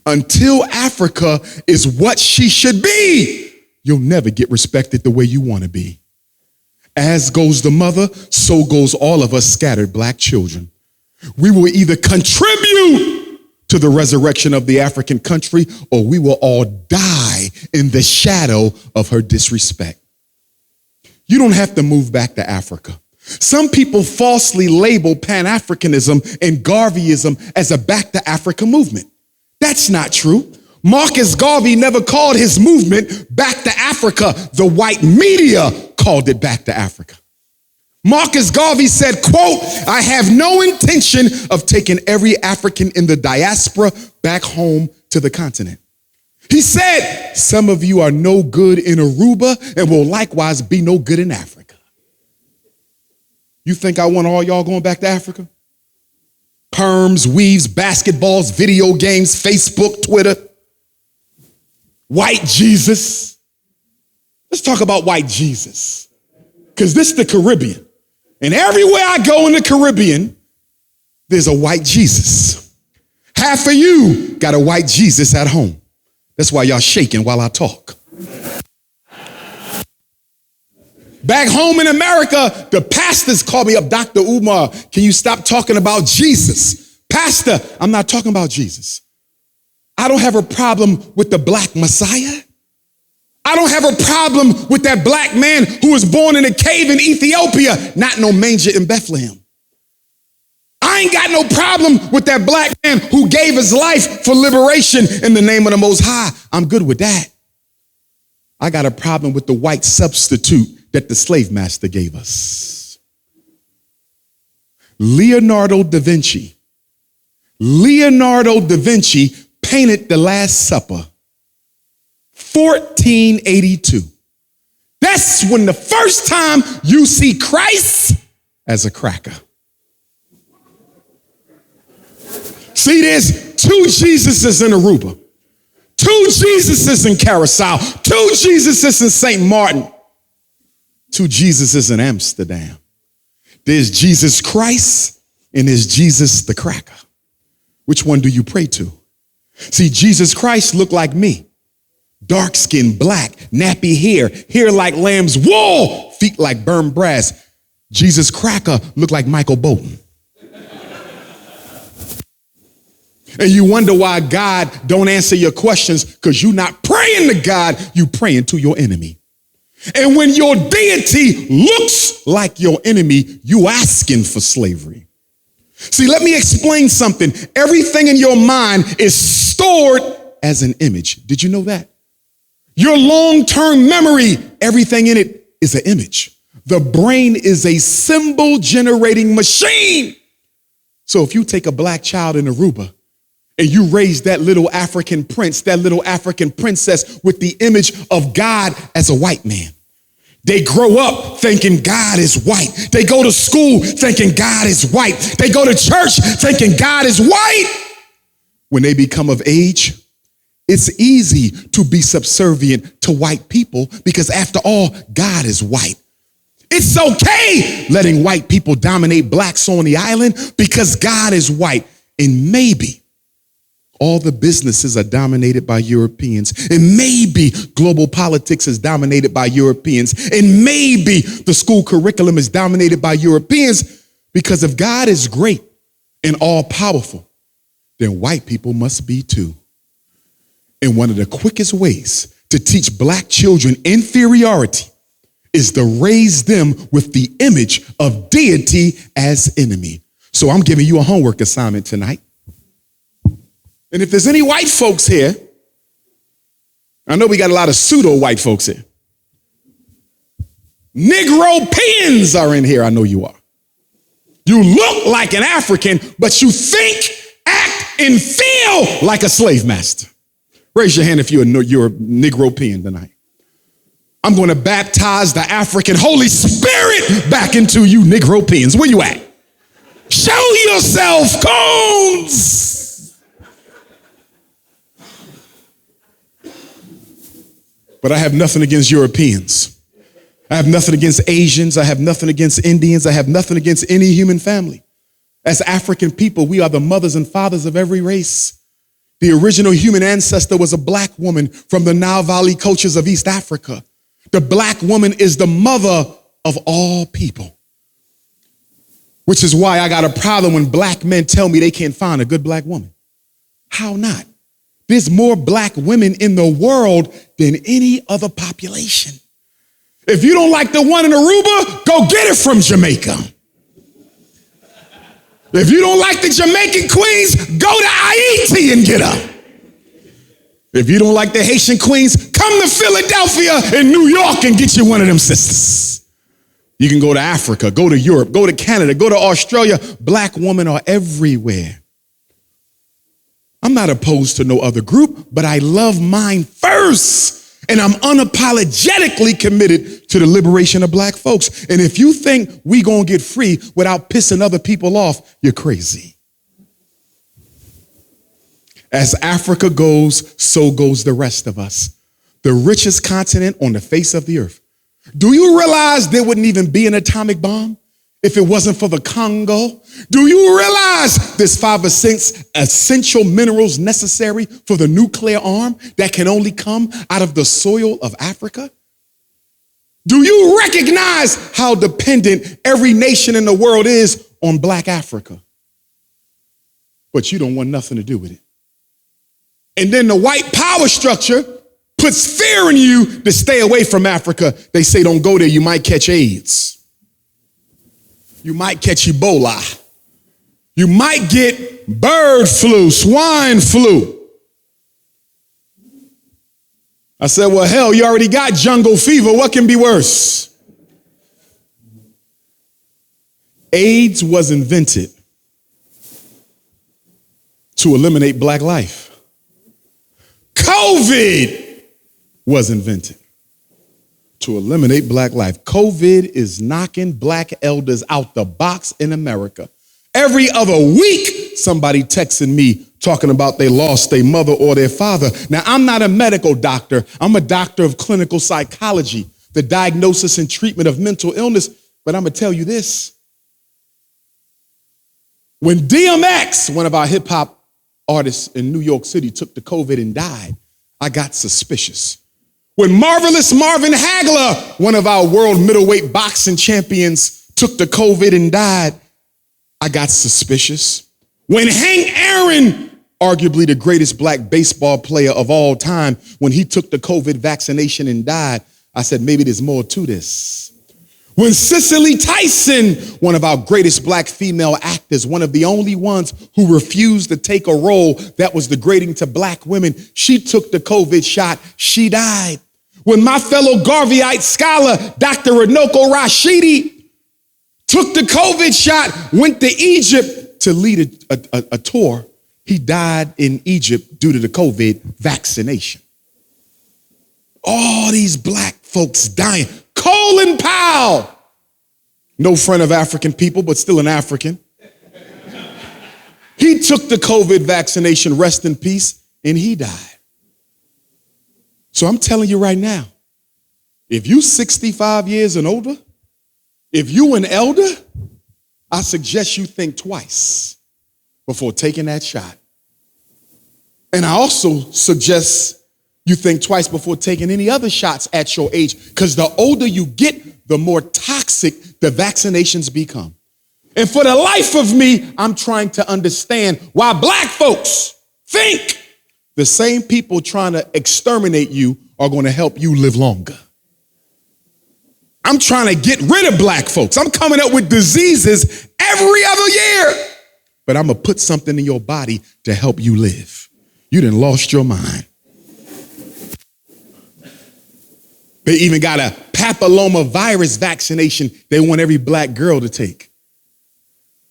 Until Africa is what she should be, you'll never get respected the way you want to be. As goes the mother, so goes all of us scattered black children. We will either contribute to the resurrection of the African country, or we will all die in the shadow of her disrespect. You don't have to move back to Africa. Some people falsely label Pan-Afrikanism and Garveyism as a back to Africa movement. That's not true. Marcus Garvey never called his movement back to Africa. The white media called it back to Africa. Marcus Garvey said, quote, "I have no intention of taking every African in the diaspora back home to the continent." He said, "Some of you are no good in Aruba and will likewise be no good in Africa." You think I want all y'all going back to Africa? Perms, weaves, basketballs, video games, Facebook, Twitter. White Jesus. Let's talk about white Jesus. Because this is the Caribbean. And everywhere I go in the Caribbean, there's a white Jesus. Half of you got a white Jesus at home. That's why y'all shaking while I talk. Back home in America, the pastors call me up, "Dr. Umar, can you stop talking about Jesus?" Pastor, I'm not talking about Jesus. I don't have a problem with the black Messiah. I don't have a problem with that black man who was born in a cave in Ethiopia, not no manger in Bethlehem. I ain't got no problem with that black man who gave his life for liberation in the name of the Most High. I'm good with that. I got a problem with the white substitute that the slave master gave us. Leonardo da Vinci painted The Last Supper, 1482. That's when the first time you see Christ as a cracker. See, there's two Jesuses in Aruba, two Jesuses in Carousel, two Jesuses in St. Martin, two Jesuses in Amsterdam. There's Jesus Christ and there's Jesus the cracker. Which one do you pray to? See, Jesus Christ looked like me. Dark skin, black, nappy hair like lamb's wool, feet like burned brass. Jesus cracker looked like Michael Bolton. And you wonder why God don't answer your questions, because you're not praying to God, you praying to your enemy. And when your deity looks like your enemy, you asking for slavery. See, let me explain something. Everything in your mind is stored as an image. Did you know that? Your long-term memory, everything in it is an image. The brain is a symbol-generating machine. So if you take a black child in Aruba and you raise that little African prince, that little African princess with the image of God as a white man, they grow up thinking God is white. They go to school thinking God is white. They go to church thinking God is white. When they become of age, it's easy to be subservient to white people because after all, God is white. It's okay letting white people dominate blacks on the island because God is white. And maybe all the businesses are dominated by Europeans. And maybe global politics is dominated by Europeans. And maybe the school curriculum is dominated by Europeans, because if God is great and all powerful, then white people must be too. And one of the quickest ways to teach black children inferiority is to raise them with the image of deity as enemy. So I'm giving you a homework assignment tonight. And if there's any white folks here, I know we got a lot of pseudo white folks here. Negropeans are in here, I know you are. You look like an African, but you think, act, and feel like a slave master. Raise your hand if you're a Negropean tonight. I'm going to baptize the African Holy Spirit back into you Negropeans. Where you at? Show yourself, cones! But I have nothing against Europeans. I have nothing against Asians. I have nothing against Indians. I have nothing against any human family. As African people, we are the mothers and fathers of every race. The original human ancestor was a black woman from the Nile Valley cultures of East Africa. The black woman is the mother of all people. Which is why I got a problem when black men tell me they can't find a good black woman. How not? There's more black women in the world than any other population. If you don't like the one in Aruba, go get it from Jamaica. If you don't like the Jamaican queens, go to Haiti and get her. If you don't like the Haitian queens, come to Philadelphia and New York and get you one of them sisters. You can go to Africa, go to Europe, go to Canada, go to Australia. Black women are everywhere. I'm not opposed to no other group, but I love mine first. And I'm unapologetically committed to the liberation of black folks. And if you think we gonna get free without pissing other people off, you're crazy. As Africa goes, so goes the rest of us. The richest continent on the face of the earth. Do you realize there wouldn't even be an atomic bomb if it wasn't for the Congo? Do you realize there's 5 or 6 essential minerals necessary for the nuclear arm that can only come out of the soil of Africa? Do you recognize how dependent every nation in the world is on black Africa? But you don't want nothing to do with it. And then the white power structure puts fear in you to stay away from Africa. They say don't go there, you might catch AIDS. You might catch Ebola. You might get bird flu, swine flu. I said, well, hell, you already got jungle fever. What can be worse? AIDS was invented to eliminate black life. COVID was invented to eliminate black life. COVID is knocking black elders out the box in America. Every other week, somebody texting me talking about they lost their mother or their father. Now, I'm not a medical doctor. I'm a doctor of clinical psychology, the diagnosis and treatment of mental illness. But I'm going to tell you this. When DMX, one of our hip hop artists in New York City, took the COVID and died, I got suspicious. When Marvelous Marvin Hagler, one of our world middleweight boxing champions, took the COVID and died, I got suspicious. When Hank Aaron, arguably the greatest black baseball player of all time, when he took the COVID vaccination and died, I said, maybe there's more to this. When Cicely Tyson, one of our greatest black female actors, one of the only ones who refused to take a role that was degrading to black women, she took the COVID shot, she died. When my fellow Garveyite scholar, Dr. Runoko Rashidi, took the COVID shot, went to Egypt to lead a tour, he died in Egypt due to the COVID vaccination. All these black folks dying. Colin Powell, no friend of African people, but still an African. He took the COVID vaccination, rest in peace, and he died. So I'm telling you right now, if you 65 years and older, if you an elder, I suggest you think twice before taking that shot. And I also suggest you think twice before taking any other shots at your age, because the older you get, the more toxic the vaccinations become. And for the life of me, I'm trying to understand why black folks think the same people trying to exterminate you are going to help you live longer. I'm trying to get rid of black folks. I'm coming up with diseases every other year. But I'm going to put something in your body to help you live. You done lost your mind. They even got a papillomavirus vaccination they want every black girl to take.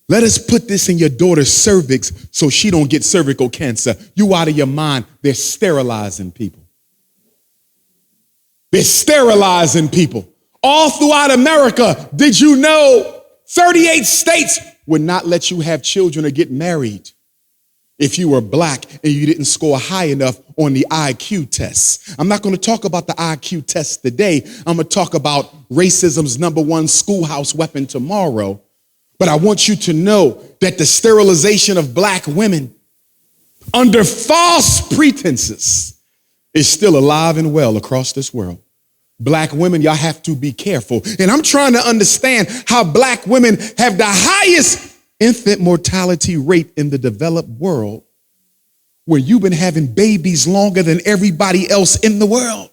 Let us put this in your daughter's cervix so she don't get cervical cancer. You out of your mind. They're sterilizing people. They're sterilizing people. All throughout America, did you know 38 states would not let you have children or get married if you were black and you didn't score high enough on the IQ test. I'm not going to talk about the IQ test today. I'm going to talk about racism's #1 schoolhouse weapon tomorrow. But I want you to know that the sterilization of black women under false pretenses is still alive and well across this world. Black women, y'all have to be careful. And I'm trying to understand how black women have the highest infant mortality rate in the developed world, where you've been having babies longer than everybody else in the world.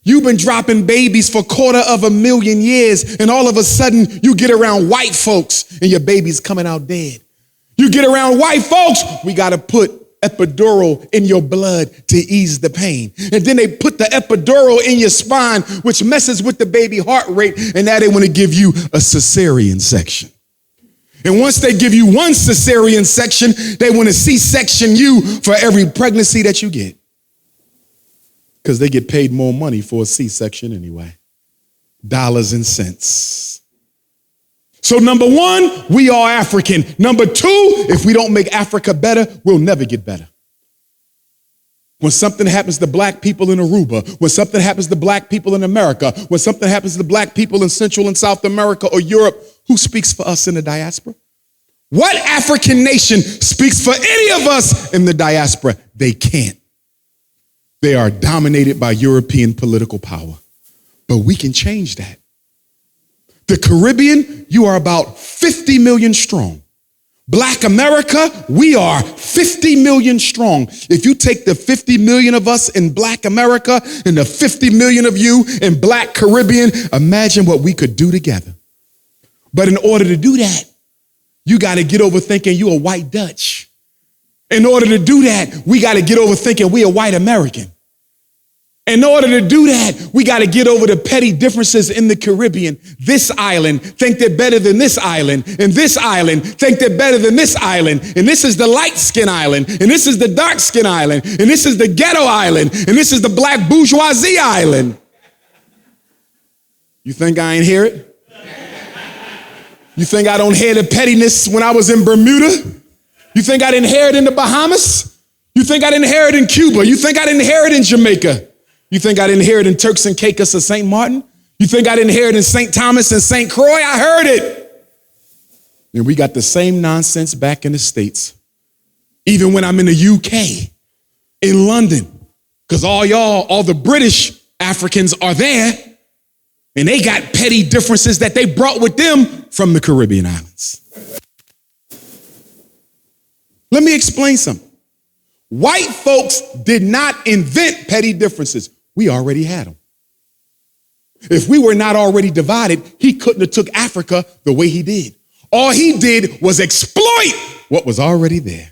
You've been dropping babies for 250,000 years, and all of a sudden you get around white folks and your baby's coming out dead. You get around white folks, we got to put epidural in your blood to ease the pain. And then they put the epidural in your spine, which messes with the baby heart rate, and now they want to give you a cesarean section. And once they give you one cesarean section, they want to C-section you for every pregnancy that you get. Because they get paid more money for a C-section anyway. Dollars and cents. So #1, we are African. #2, if we don't make Africa better, we'll never get better. When something happens to black people in Aruba, when something happens to black people in America, when something happens to black people in Central and South America or Europe, who speaks for us in the diaspora? What African nation speaks for any of us in the diaspora? They can't. They are dominated by European political power. But we can change that. The Caribbean, you are about 50 million strong. Black America, we are 50 million strong. If you take the 50 million of us in Black America and the 50 million of you in Black Caribbean, imagine what we could do together. But in order to do that, you got to get over thinking you a white Dutch. In order to do that, we got to get over thinking we a white American. In order to do that, we got to get over the petty differences in the Caribbean. This island think they're better than this island, and this island think they're better than this island, and this is the light skin island, and this is the dark skin island, and this is the ghetto island, and this is the black bourgeoisie island. You think I ain't hear it? You think I don't hear the pettiness when I was in Bermuda? You think I didn't hear it in the Bahamas? You think I didn't hear it in Cuba? You think I didn't hear it in Jamaica? You think I didn't hear it in Turks and Caicos or St. Martin? You think I didn't hear it in St. Thomas and St. Croix? I heard it. And we got the same nonsense back in the States. Even when I'm in the UK, in London, because all the British Africans are there, and they got petty differences that they brought with them from the Caribbean islands. Let me explain something. White folks did not invent petty differences. We already had them. If we were not already divided, he couldn't have took Africa the way he did. All he did was exploit what was already there.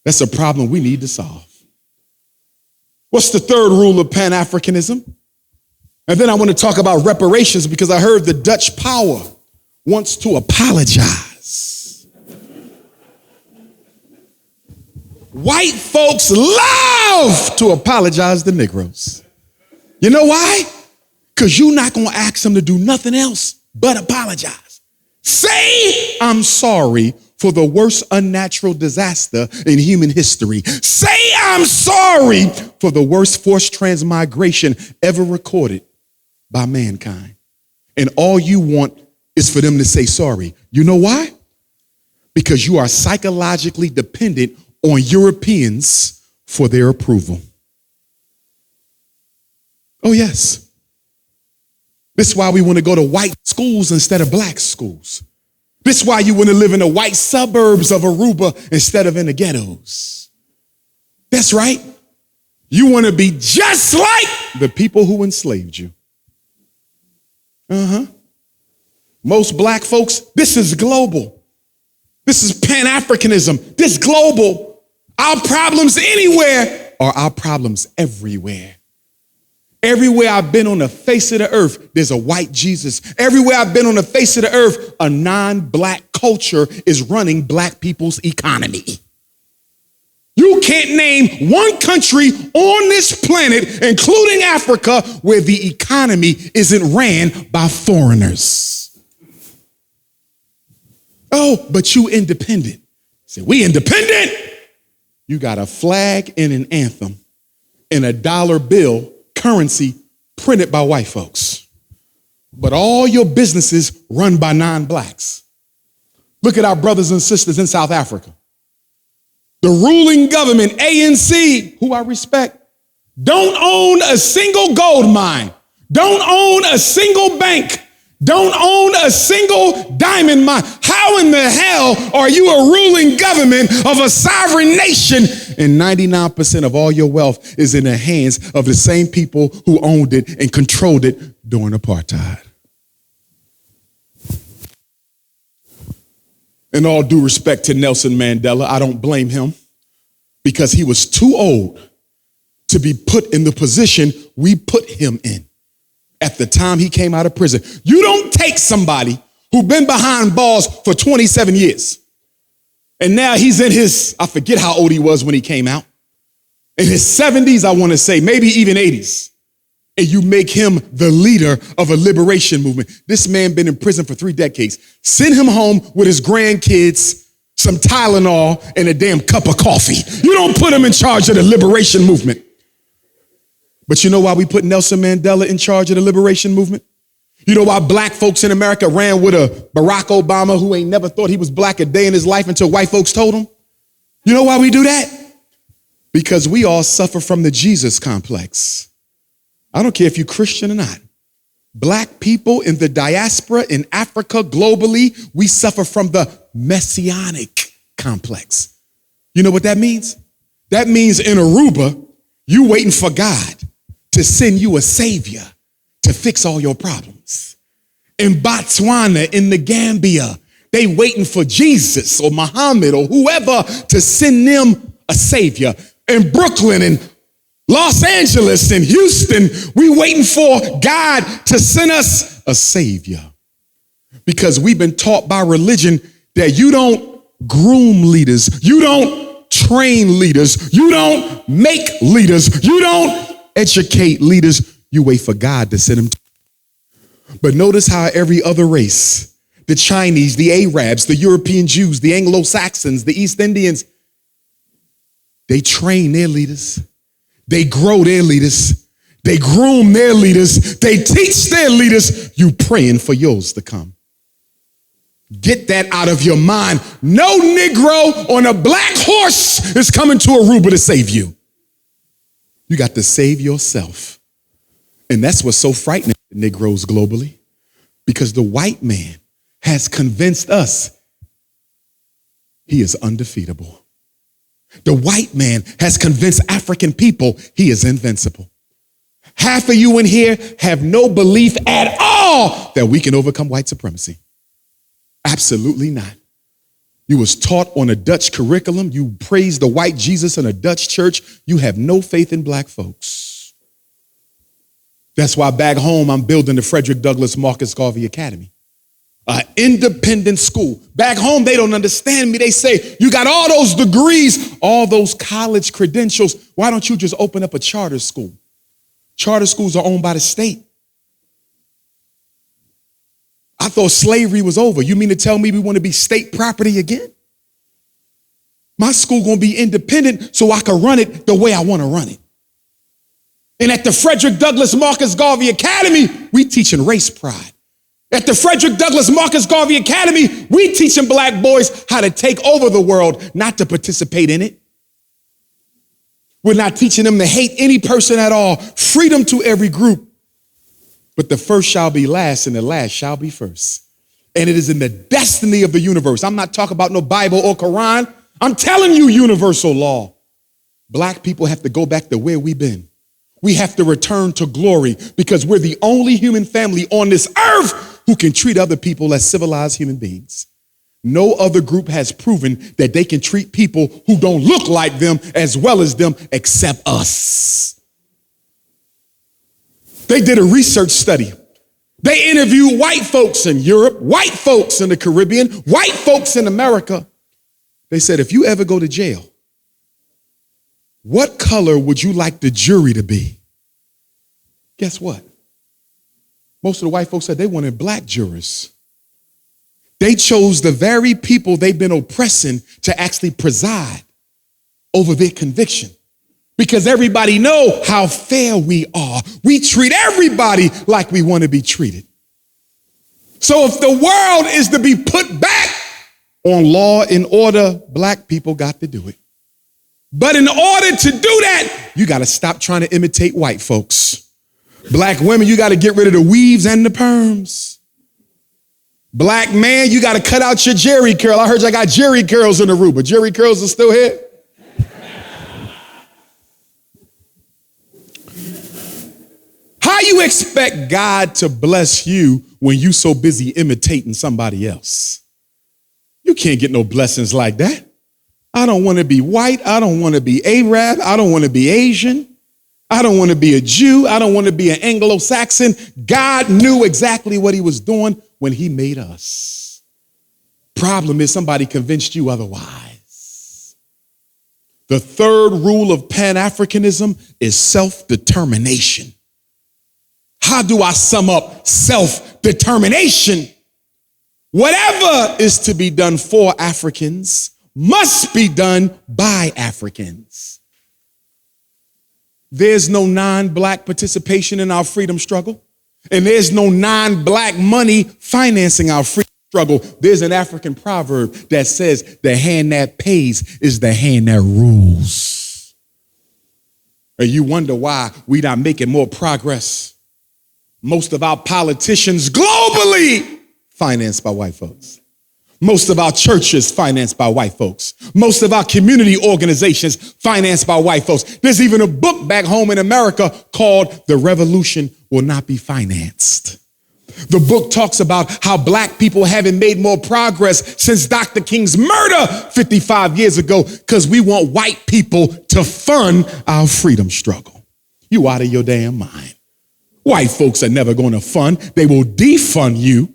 That's a problem we need to solve. What's the third rule of Pan-Afrikanism? And then I want to talk about reparations, because I heard the Dutch power wants to apologize. White folks love to apologize to Negroes. You know why? Because you're not going to ask them to do nothing else but apologize. Say, I'm sorry for the worst unnatural disaster in human history. Say, I'm sorry for the worst forced transmigration ever recorded by mankind. And all you want is for them to say sorry. You know why? Because you are psychologically dependent on Europeans for their approval. Oh, yes. This is why we want to go to white schools instead of black schools. This is why you want to live in the white suburbs of Aruba instead of in the ghettos. That's right. You want to be just like the people who enslaved you. Most black folks, this is global. This is Pan-Afrikanism. This global. Our problems anywhere are our problems everywhere. Everywhere I've been on the face of the earth, there's a white Jesus. Everywhere I've been on the face of the earth, a non-black culture is running black people's economy. You can't name one country on this planet, including Africa, where the economy isn't ran by foreigners. Oh, but you independent. Say, we independent? You got a flag and an anthem and a dollar bill currency printed by white folks. But all your businesses run by non-blacks. Look at our brothers and sisters in South Africa. The ruling government, ANC, who I respect, don't own a single gold mine, don't own a single bank, don't own a single diamond mine. How in the hell are you a ruling government of a sovereign nation and 99% of all your wealth is in the hands of the same people who owned it and controlled it during apartheid? In all due respect to Nelson Mandela, I don't blame him because he was too old to be put in the position we put him in at the time he came out of prison. You don't take somebody who's been behind bars for 27 years and now he's in his, I forget how old he was when he came out, in his 70s, I want to say, maybe even 80s, and you make him the leader of a liberation movement. This man been in prison for 3 decades. Send him home with his grandkids, some Tylenol, and a damn cup of coffee. You don't put him in charge of the liberation movement. But you know why we put Nelson Mandela in charge of the liberation movement? You know why black folks in America ran with a Barack Obama who ain't never thought he was black a day in his life until white folks told him? You know why we do that? Because we all suffer from the Jesus complex. I don't care if you're Christian or not. Black people in the diaspora, in Africa, globally, we suffer from the messianic complex. You know what that means? That means in Aruba, you waiting for God to send you a savior to fix all your problems. In Botswana, in the Gambia, they waiting for Jesus or Muhammad or whoever to send them a savior. In Brooklyn and Los Angeles and Houston, we waiting for God to send us a savior. Because we've been taught by religion that you don't groom leaders, you don't train leaders, you don't make leaders, you don't educate leaders, you wait for God to send them. But notice how every other race, the Chinese, the Arabs, the European Jews, the Anglo-Saxons, the East Indians, they train their leaders. They grow their leaders. They groom their leaders. They teach their leaders. You praying for yours to come. Get that out of your mind. No Negro on a black horse is coming to Aruba to save you. You got to save yourself. And that's what's so frightening to Negroes globally, because the white man has convinced us he is undefeatable. The white man has convinced African people he is invincible. Half of you in here have no belief at all that we can overcome white supremacy. Absolutely not. You was taught on a Dutch curriculum. You praised the white Jesus in a Dutch church. You have no faith in black folks. That's why back home I'm building the Frederick Douglass Marcus Garvey Academy. An independent school. Back home, they don't understand me. They say, you got all those degrees, all those college credentials. Why don't you just open up a charter school? Charter schools are owned by the state. I thought slavery was over. You mean to tell me we want to be state property again? My school going to be independent so I can run it the way I want to run it. And at the Frederick Douglass Marcus Garvey Academy, we teaching race pride. At the Frederick Douglass Marcus Garvey Academy, we teaching black boys how to take over the world, not to participate in it. We're not teaching them to hate any person at all. Freedom to every group. But the first shall be last and the last shall be first. And it is in the destiny of the universe. I'm not talking about no Bible or Quran. I'm telling you universal law. Black people have to go back to where we've been. We have to return to glory because we're the only human family on this earth who can treat other people as civilized human beings. No other group has proven that they can treat people who don't look like them as well as them except us. They did a research study. They interviewed white folks in Europe, white folks in the Caribbean, white folks in America. They said, if you ever go to jail, what color would you like the jury to be? Guess what? Most of the white folks said they wanted black jurors. They chose the very people they've been oppressing to actually preside over their conviction. Because everybody know how fair we are. We treat everybody like we want to be treated. So if the world is to be put back on law and order, black people got to do it. But in order to do that, you got to stop trying to imitate white folks. Black women, you got to get rid of the weaves and the perms. Black man, you got to cut out your jerry curl. I heard y'all got jerry curls in Aruba. Jerry curls are still here? How you expect God to bless you when you so busy imitating somebody else? You can't get no blessings like that. I don't want to be white. I don't want to be Arab. I don't want to be Asian. I don't want to be a Jew. I don't want to be an Anglo-Saxon. God knew exactly what he was doing when he made us. Problem is somebody convinced you otherwise. The third rule of Pan-Africanism is self-determination. How do I sum up self-determination? Whatever is to be done for Africans must be done by Africans. There's no non-black participation in our freedom struggle, and there's no non-black money financing our freedom struggle. There's an African proverb that says the hand that pays is the hand that rules. And you wonder why we're not making more progress. Most of our politicians globally financed by white folks. Most of our churches financed by white folks. Most of our community organizations financed by white folks. There's even a book back home in America called The Revolution Will Not Be Financed. The book talks about how black people haven't made more progress since Dr. King's murder 55 years ago because we want white people to fund our freedom struggle. You out of your damn mind. White folks are never going to fund. They will defund you.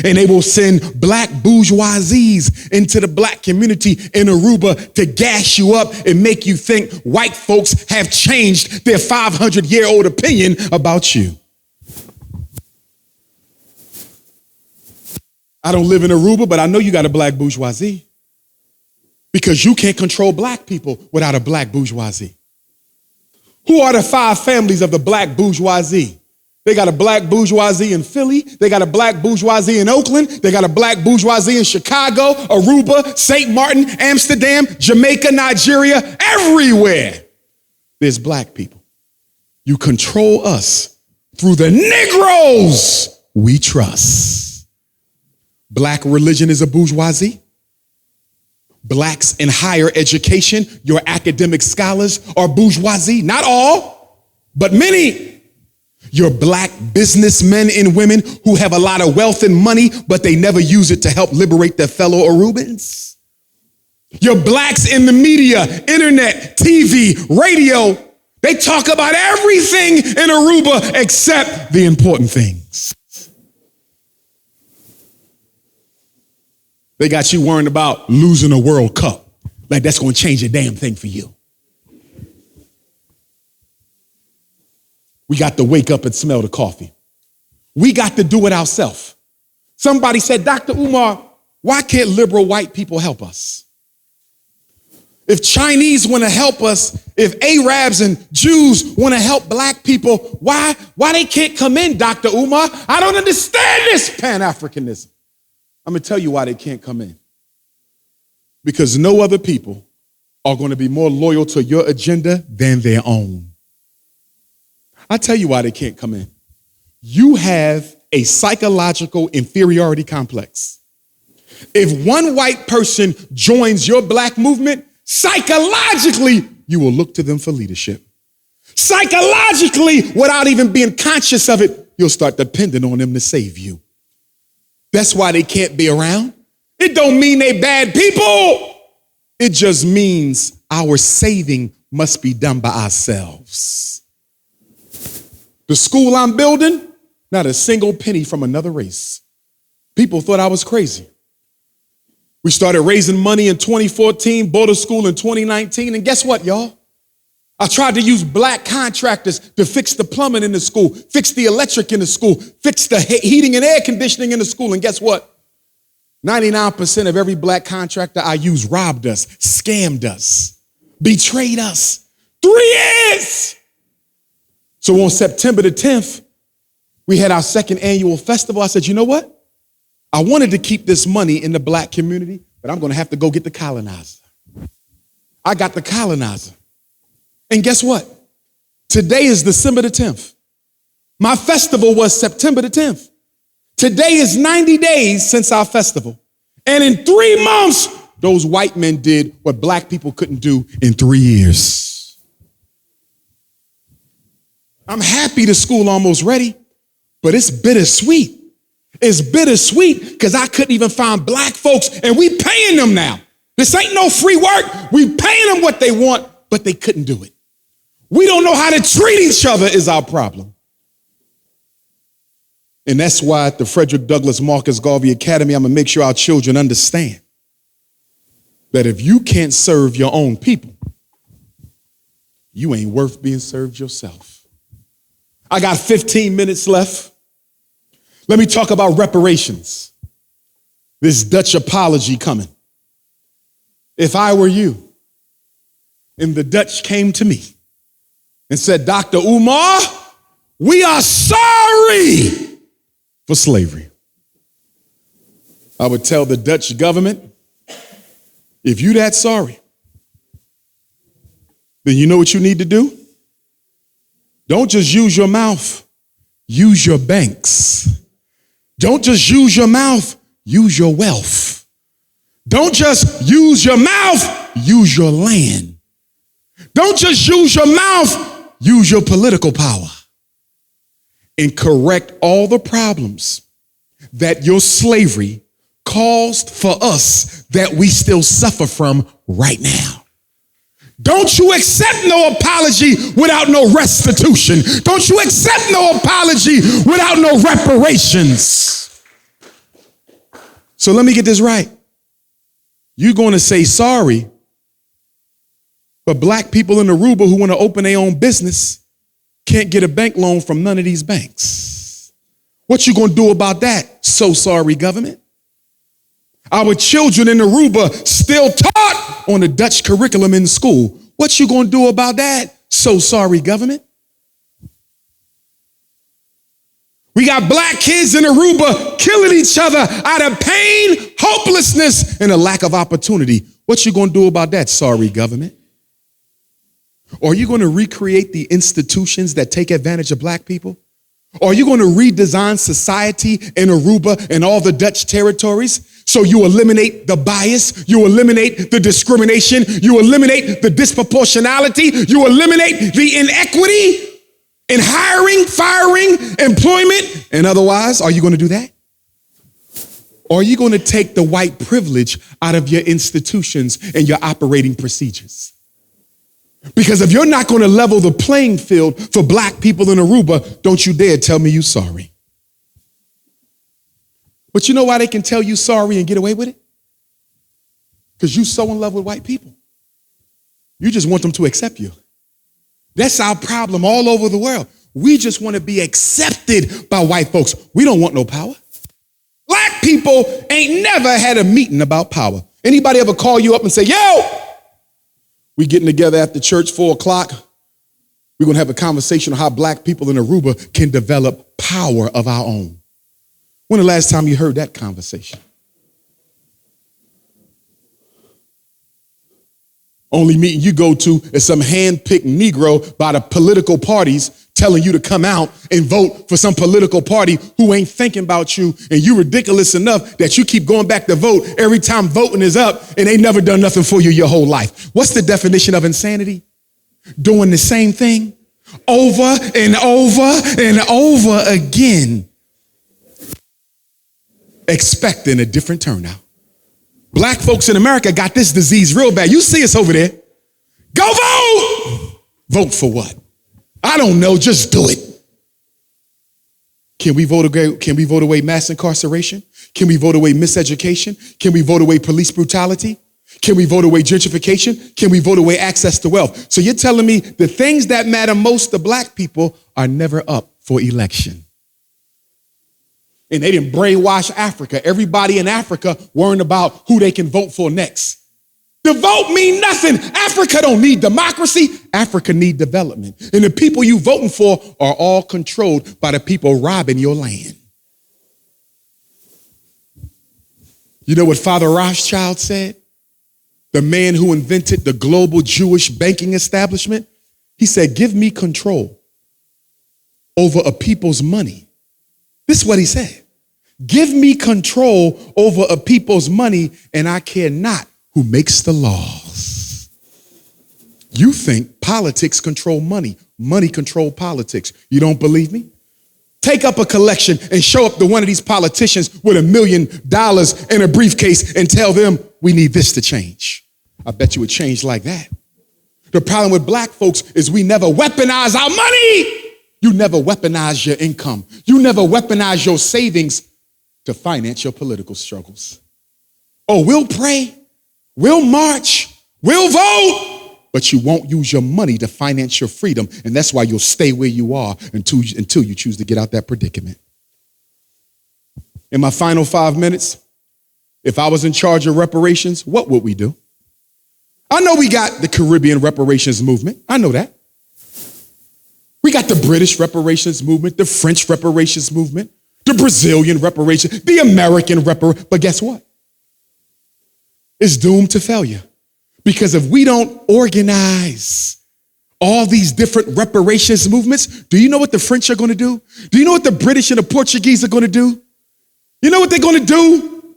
And they will send black bourgeoisies into the black community in Aruba to gas you up and make you think white folks have changed their 500-year-old opinion about you. I don't live in Aruba, but I know you got a black bourgeoisie because you can't control black people without a black bourgeoisie. Who are the 5 families of the black bourgeoisie? They got a black bourgeoisie in Philly. They got a black bourgeoisie in Oakland. They got a black bourgeoisie in Chicago, Aruba, St. Martin, Amsterdam, Jamaica, Nigeria, everywhere. There's black people. You control us through the Negroes we trust. Black religion is a bourgeoisie. Blacks in higher education, your academic scholars are bourgeoisie. Not all, but many. Your black businessmen and women who have a lot of wealth and money, but they never use it to help liberate their fellow Arubans. Your blacks in the media, internet, TV, radio, they talk about everything in Aruba except the important things. They got you worrying about losing a World Cup. Like that's going to change a damn thing for you. We got to wake up and smell the coffee. We got to do it ourselves. Somebody said, Dr. Umar, why can't liberal white people help us? If Chinese want to help us, if Arabs and Jews want to help black people, why they can't come in, Dr. Umar? I don't understand this Pan-Africanism. I'm going to tell you why they can't come in. Because no other people are going to be more loyal to your agenda than their own. I'll tell you why they can't come in. You have a psychological inferiority complex. If one white person joins your black movement, psychologically, you will look to them for leadership. Psychologically, without even being conscious of it, you'll start depending on them to save you. That's why they can't be around. It don't mean they bad people. It just means our saving must be done by ourselves. The school I'm building, not a single penny from another race. People thought I was crazy. We started raising money in 2014, bought a school in 2019, and guess what, y'all? I tried to use black contractors to fix the plumbing in the school, fix the electric in the school, fix the heating and air conditioning in the school, and guess what? 99% of every black contractor I use robbed us, scammed us, betrayed us. 3 years! So on September the 10th, we had our second annual festival. I said, you know what? I wanted to keep this money in the black community, but I'm going to have to go get the colonizer. I got the colonizer. And guess what? Today is December the 10th. My festival was September the 10th. Today is 90 days since our festival. And in 3 months, those white men did what black people couldn't do in 3 years. I'm happy the school almost ready, but it's bittersweet. It's bittersweet because I couldn't even find black folks, and we paying them now. This ain't no free work. We paying them what they want, but they couldn't do it. We don't know how to treat each other is our problem. And that's why at the Frederick Douglass Marcus Garvey Academy, I'm going to make sure our children understand that if you can't serve your own people, you ain't worth being served yourself. I got 15 minutes left. Let me talk about reparations. This Dutch apology coming. If I were you and the Dutch came to me and said, Dr. Umar, we are sorry for slavery, I would tell the Dutch government, if you that sorry, then you know what you need to do? Don't just use your mouth, use your banks. Don't just use your mouth, use your wealth. Don't just use your mouth, use your land. Don't just use your mouth, use your political power. And correct all the problems that your slavery caused for us that we still suffer from right now. Don't you accept no apology without no restitution. Don't you accept no apology without no reparations. So let me get this right. You're going to say sorry, but black people in Aruba who want to open their own business can't get a bank loan from none of these banks. What you going to do about that? So sorry, government. Our children in Aruba still taught on the Dutch curriculum in school. What you going to do about that? So sorry, government. We got black kids in Aruba killing each other out of pain, hopelessness, and a lack of opportunity. What you going to do about that? Sorry, government. Or are you going to recreate the institutions that take advantage of black people? Or are you going to redesign society in Aruba and all the Dutch territories so you eliminate the bias, you eliminate the discrimination, you eliminate the disproportionality, you eliminate the inequity in hiring, firing, employment, and otherwise? Are you going to do that? Or are you going to take the white privilege out of your institutions and your operating procedures? Because if you're not going to level the playing field for black people in Aruba, don't you dare tell me you're sorry. But you know why they can tell you sorry and get away with it? Because you're so in love with white people. You just want them to accept you. That's our problem all over the world. We just want to be accepted by white folks. We don't want no power. Black people ain't never had a meeting about power. Anybody ever call you up and say, yo, we getting together after church, 4 o'clock. We're going to have a conversation on how black people in Aruba can develop power of our own. When the last time you heard that conversation? Only meeting you go to is some hand-picked Negro by the political parties telling you to come out and vote for some political party who ain't thinking about you, and you ridiculous enough that you keep going back to vote every time voting is up and they never done nothing for you your whole life. What's the definition of insanity? Doing the same thing over and over and over again, expecting a different turnout. Black folks in America got this disease real bad. You see us over there. Go vote! Vote for what? I don't know, just do it. Can we vote away mass incarceration? Can we vote away miseducation? Can we vote away police brutality? Can we vote away gentrification? Can we vote away access to wealth? So you're telling me the things that matter most to black people are never up for election. And they didn't brainwash Africa. Everybody in Africa worrying about who they can vote for next. The vote mean nothing. Africa don't need democracy. Africa need development. And the people you voting for are all controlled by the people robbing your land. You know what Father Rothschild said? The man who invented the global Jewish banking establishment. He said, give me control over a people's money. This is what he said. Give me control over a people's money, and I care not who makes the laws. You think politics control money. Money control politics. You don't believe me? Take up a collection and show up to one of these politicians with $1 million in a briefcase and tell them we need this to change. I bet you would change like that. The problem with black folks is we never weaponize our money. You never weaponize your income. You never weaponize your savings to finance your political struggles. Oh, we'll pray, we'll march, we'll vote, but you won't use your money to finance your freedom, and that's why you'll stay where you are until you choose to get out that predicament. In my final 5 minutes, if I was in charge of reparations, what would we do? I know we got the Caribbean reparations movement. I know that. We got the British reparations movement, the French reparations movement, the Brazilian reparations, the American reparations. But guess what? It's doomed to failure. Because if we don't organize all these different reparations movements, do you know what the French are going to do? Do you know what the British and the Portuguese are going to do? You know what they're going to do?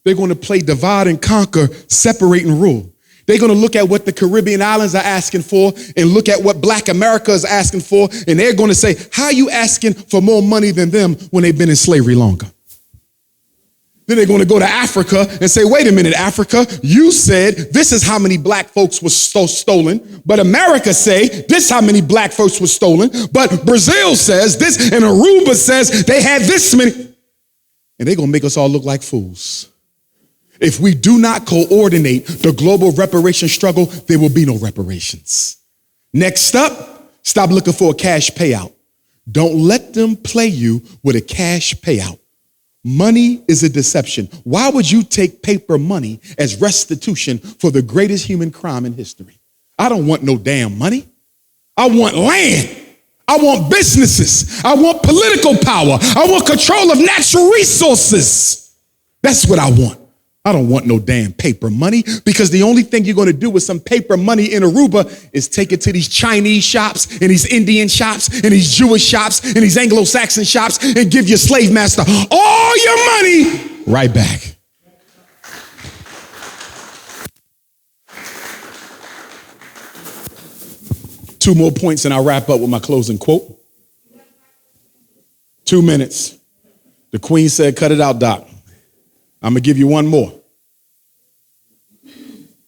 They're going to play divide and conquer, separate and rule. They're going to look at what the Caribbean islands are asking for and look at what Black America is asking for, and they're going to say, how are you asking for more money than them when they've been in slavery longer? Then they're going to go to Africa and say, wait a minute, Africa, you said this is how many black folks was stolen, but America say this how many black folks was stolen, but Brazil says this, and Aruba says they had this many. And they're going to make us all look like fools. If we do not coordinate the global reparation struggle, there will be no reparations. Next up, stop looking for a cash payout. Don't let them play you with a cash payout. Money is a deception. Why would you take paper money as restitution for the greatest human crime in history? I don't want no damn money. I want land. I want businesses. I want political power. I want control of natural resources. That's what I want. I don't want no damn paper money, because the only thing you're going to do with some paper money in Aruba is take it to these Chinese shops and these Indian shops and these Jewish shops and these Anglo-Saxon shops and give your slave master all your money right back. Two more points and I'll wrap up with my closing quote. 2 minutes. The Queen said, cut it out, Doc. I'm going to give you one more.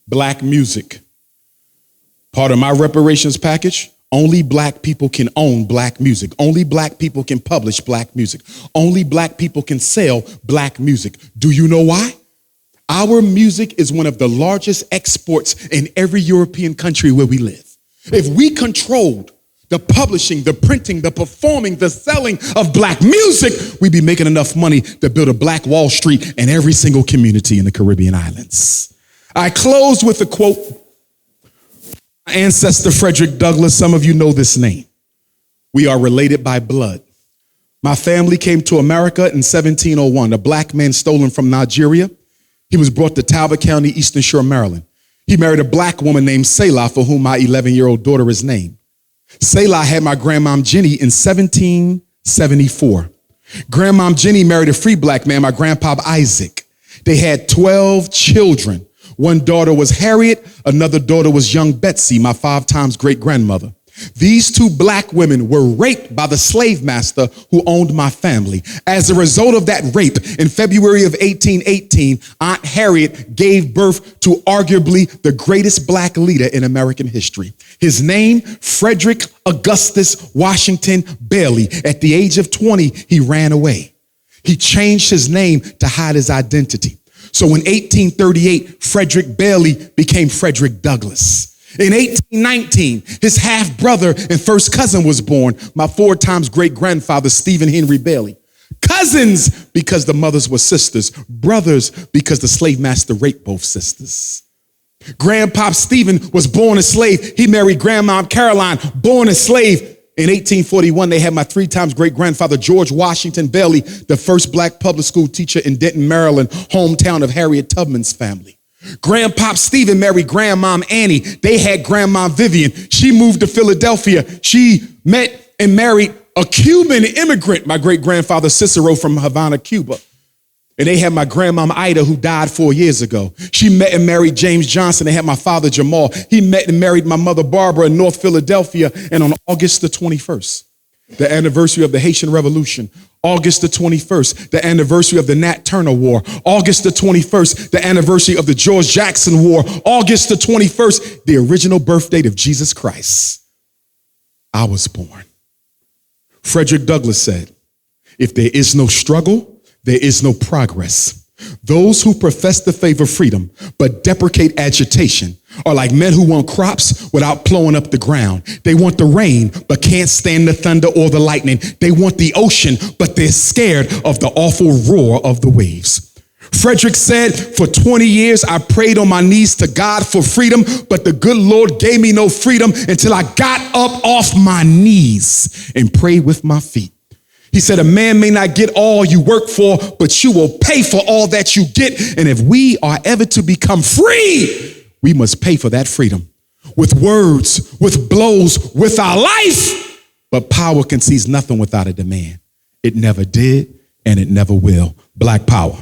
Black music. Part of my reparations package, only black people can own black music. Only black people can publish black music. Only black people can sell black music. Do you know why? Our music is one of the largest exports in every European country where we live. If we controlled the publishing, the printing, the performing, the selling of black music, we'd be making enough money to build a black Wall Street in every single community in the Caribbean islands. I close with a quote. My ancestor, Frederick Douglass, some of you know this name. We are related by blood. My family came to America in 1701, a black man stolen from Nigeria. He was brought to Talbot County, Eastern Shore, Maryland. He married a black woman named Selah, for whom my 11-year-old daughter is named. Selah had my grandmom Jenny in 1774. Grandmom Jenny married a free black man, my grandpa Isaac. They had 12 children. One daughter was Harriet, another daughter was young Betsy, my 5 times great-grandmother. These 2 black women were raped by the slave master who owned my family. As a result of that rape, in February of 1818, Aunt Harriet gave birth to arguably the greatest black leader in American history. His name, Frederick Augustus Washington Bailey. At the age of 20, he ran away. He changed his name to hide his identity. So in 1838, Frederick Bailey became Frederick Douglass. In 1819, his half-brother and first cousin was born, my 4 times great-grandfather, Stephen Henry Bailey. Cousins because the mothers were sisters. Brothers because the slave master raped both sisters. Grandpop Stephen was born a slave. He married Grandmom Caroline, born a slave. In 1841, they had my 3 times great-grandfather, George Washington Bailey, the first black public school teacher in Denton, Maryland, hometown of Harriet Tubman's family. Grandpop Stephen married Grandmom Annie. They had Grandmom Vivian. She moved to Philadelphia. She met and married a Cuban immigrant, my great-grandfather Cicero from Havana, Cuba. And they had my grandmom Ida, who died 4 years ago. She met and married James Johnson. They had my father Jamal. He met and married my mother Barbara in North Philadelphia. And on August the 21st, the anniversary of the Haitian Revolution, August the 21st, the anniversary of the Nat Turner War, August the 21st, the anniversary of the George Jackson War, August the 21st, the original birth date of Jesus Christ, I was born. Frederick Douglass said, if there is no struggle, there is no progress. Those who profess to favor freedom but deprecate agitation are like men who want crops without plowing up the ground. They want the rain but can't stand the thunder or the lightning. They want the ocean but they're scared of the awful roar of the waves. Frederick said, for 20 years I prayed on my knees to God for freedom, but the good Lord gave me no freedom until I got up off my knees and prayed with my feet. He said, a man may not get all you work for, but you will pay for all that you get. And if we are ever to become free, we must pay for that freedom with words, with blows, with our life. But power concedes nothing without a demand. It never did, and it never will. Black power.